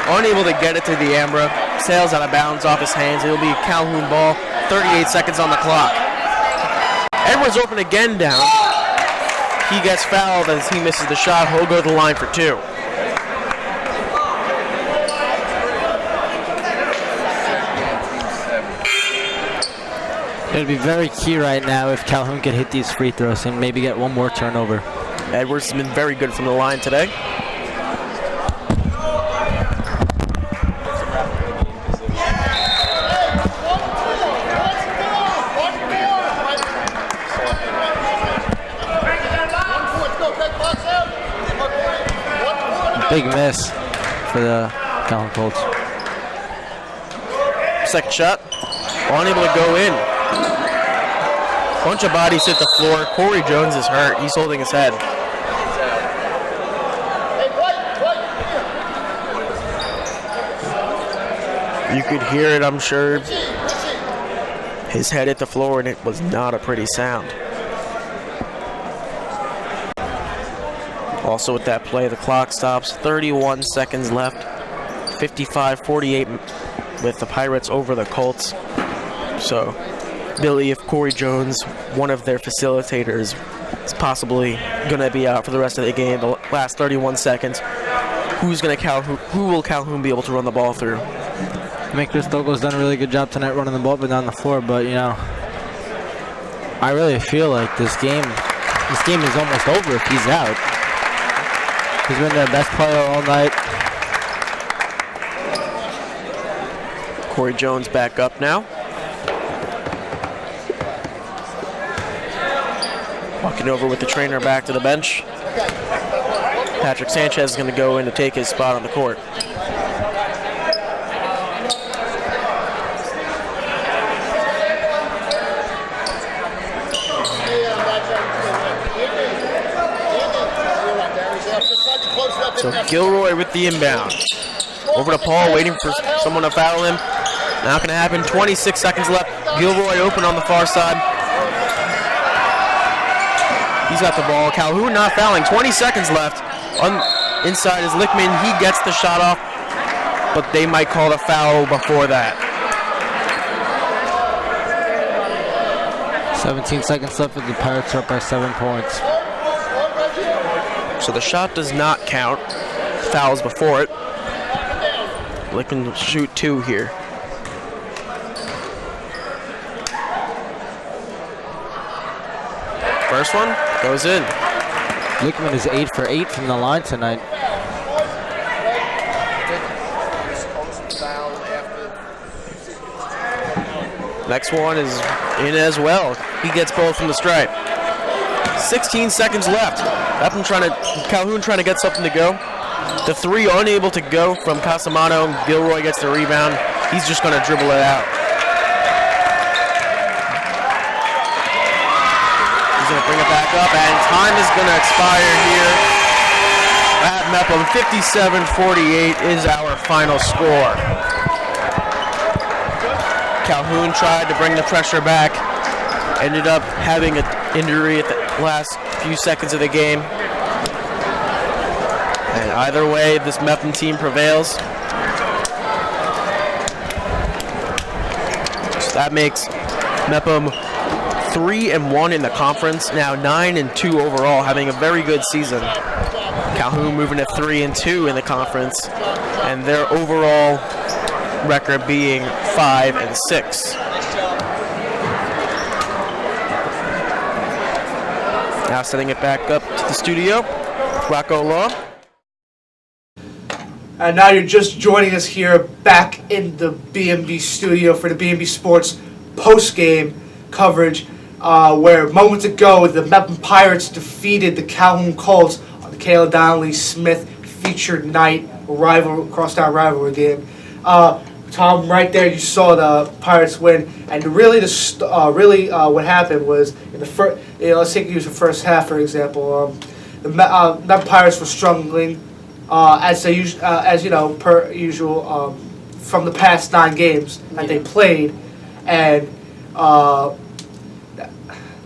Speaker 3: unable to get it to Deamra. Sails out of bounds off his hands. It'll be Calhoun ball. 38 seconds on the clock. Edwards open again down. He gets fouled as he misses the shot. He'll go to the line for 2.
Speaker 4: It'll be very key right now if Calhoun can hit these free throws and maybe get one more turnover.
Speaker 3: Edwards has been very good from the line today.
Speaker 4: Big miss for the Calhoun Colts.
Speaker 3: Second shot, unable to go in. Bunch of bodies hit the floor. Corey Jones is hurt. He's holding his head. You could hear it, I'm sure. His head hit the floor, and it was not a pretty sound. Also with that play, the clock stops. 31 seconds left. 55-48 with the Pirates over the Colts. So, Billy, if Corey Jones, one of their facilitators, is possibly going to be out for the rest of the game, the last 31 seconds, who will Calhoun be able to run the ball through?
Speaker 4: I think Chris Douglas done a really good job tonight running the ball up and down the floor, but you know, I really feel like this game is almost over if he's out. He's been their best player all night.
Speaker 3: Corey Jones back up now. Walking over with the trainer back to the bench. Patrick Sanchez is going to go in to take his spot on the court. So Gilroy with the inbound. Over to Paul, waiting for someone to foul him. Not going to happen. 26 seconds left. Gilroy open on the far side. He's got the ball. Calhoun not fouling. 20 seconds left. Inside is Lickman. He gets the shot off, but they might call the foul before that.
Speaker 4: 17 seconds left and the Pirates are up by 7 points.
Speaker 3: So the shot does not count. Fouls before it. Lickman will shoot 2 here. First one goes in.
Speaker 4: Lickman is 8 for 8 from the line tonight.
Speaker 3: Next one is in as well. He gets both from the stripe. 16 seconds left. Calhoun trying to get something to go. The 3 unable to go from Casamano. Gilroy gets the rebound. He's just going to dribble it out. He's going to bring it back up, and time is going to expire here at Mepham. 57-48 is our final score. Calhoun tried to bring the pressure back. Ended up having an injury at the last few seconds of the game. And either way, this Mepham team prevails. So that makes Mepham 3-1 in the conference, now 9-2 overall, having a very good season. Calhoun moving to 3-2 in the conference, and their overall record being 5-6. Now setting it back up to the studio, Rocco Law.
Speaker 1: And now you're just joining us here back in the BMB studio for the BMB Sports post-game coverage, where moments ago the Mepham Pirates defeated the Calhoun Colts on the Kayla Donnelly Smith featured night crosstown rivalry game. Tom, right there, you saw the Pirates win, and really, what happened was in the first. Let's take use the first half for example. The Mepham Pirates were struggling, as you know, per usual, from the past 9 games that they played, and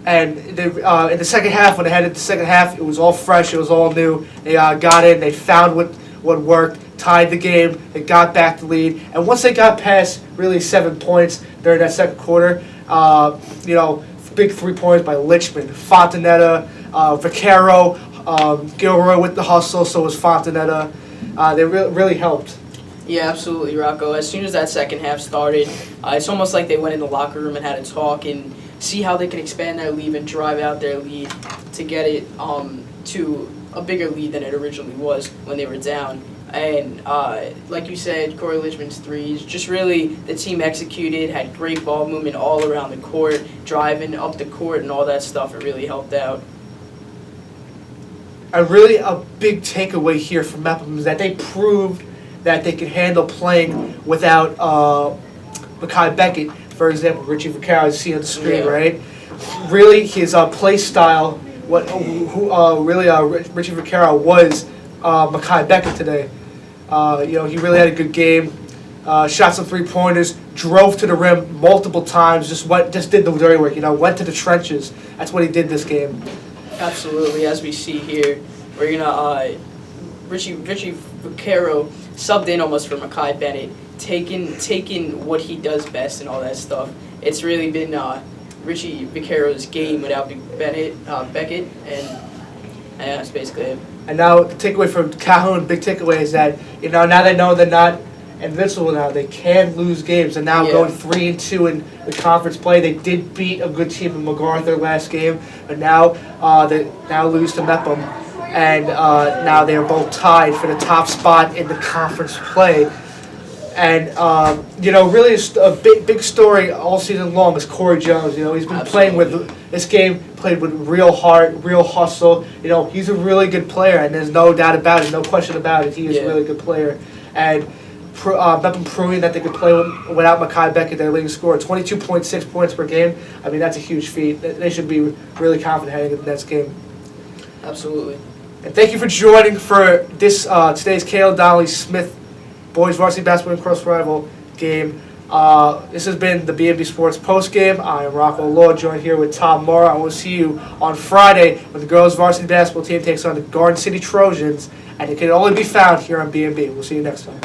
Speaker 1: in the second half, when they headed the second half, it was all fresh, it was all new. They got in, they found what worked, tied the game, they got back the lead, and once they got past really 7 points during that second quarter, big 3 points by Lichman, Fontanetta, Vaquero, Gilroy with the hustle, so was Fontanetta. They really helped.
Speaker 2: Yeah, absolutely, Rocco. As soon as that second half started, it's almost like they went in the locker room and had a talk and see how they could expand their lead and drive out their lead to get it to a bigger lead than it originally was when they were down. And like you said, Corey Lichman's threes, just really the team executed, had great ball movement all around the court, driving up the court and all that stuff. It really helped out.
Speaker 1: A big takeaway here from Mepham is that they proved that they could handle playing without Mekhi Beckett, for example, Richie Vaccaro, you see on the screen, right? really his play style, Richie Vaquero was Mekhi Beckett today. He really had a good game. Shot some 3-pointers, drove to the rim multiple times, just did the dirty work. Went to the trenches. That's what he did this game.
Speaker 2: Absolutely, as we see here, we're gonna Richie Vaquero subbed in almost for Mekhi Bennett, taking what he does best and all that stuff. It's really been Richie Vaquero's game without Beckett, and that's basically it. And
Speaker 1: now the takeaway from Calhoun, big takeaway is that now they know they're not invincible now. They can lose games, and now going 3-2 in the conference play. They did beat a good team in MacArthur last game, but now they lose to Mepham, and now they're both tied for the top spot in the conference play. And really a big story all season long is Corey Jones. He's been playing with this game, played with real heart, real hustle. He's a really good player, and there's no doubt about it, no question about it. He is a really good player, and Mepham proving that they could play without Mekhi Beckett, their leading scorer, 22.6 points per game. I mean, that's a huge feat. They should be really confident heading into the next game.
Speaker 2: Absolutely.
Speaker 1: And thank you for joining for this today's Kayla Donnelly Smith boys varsity basketball and cross rival game. This has been the BMB Sports Postgame. I am Rocco Law, joined here with Tom Mora. I will see you on Friday when the girls varsity basketball team takes on the Garden City Trojans, and it can only be found here on BMB. We'll see you next time.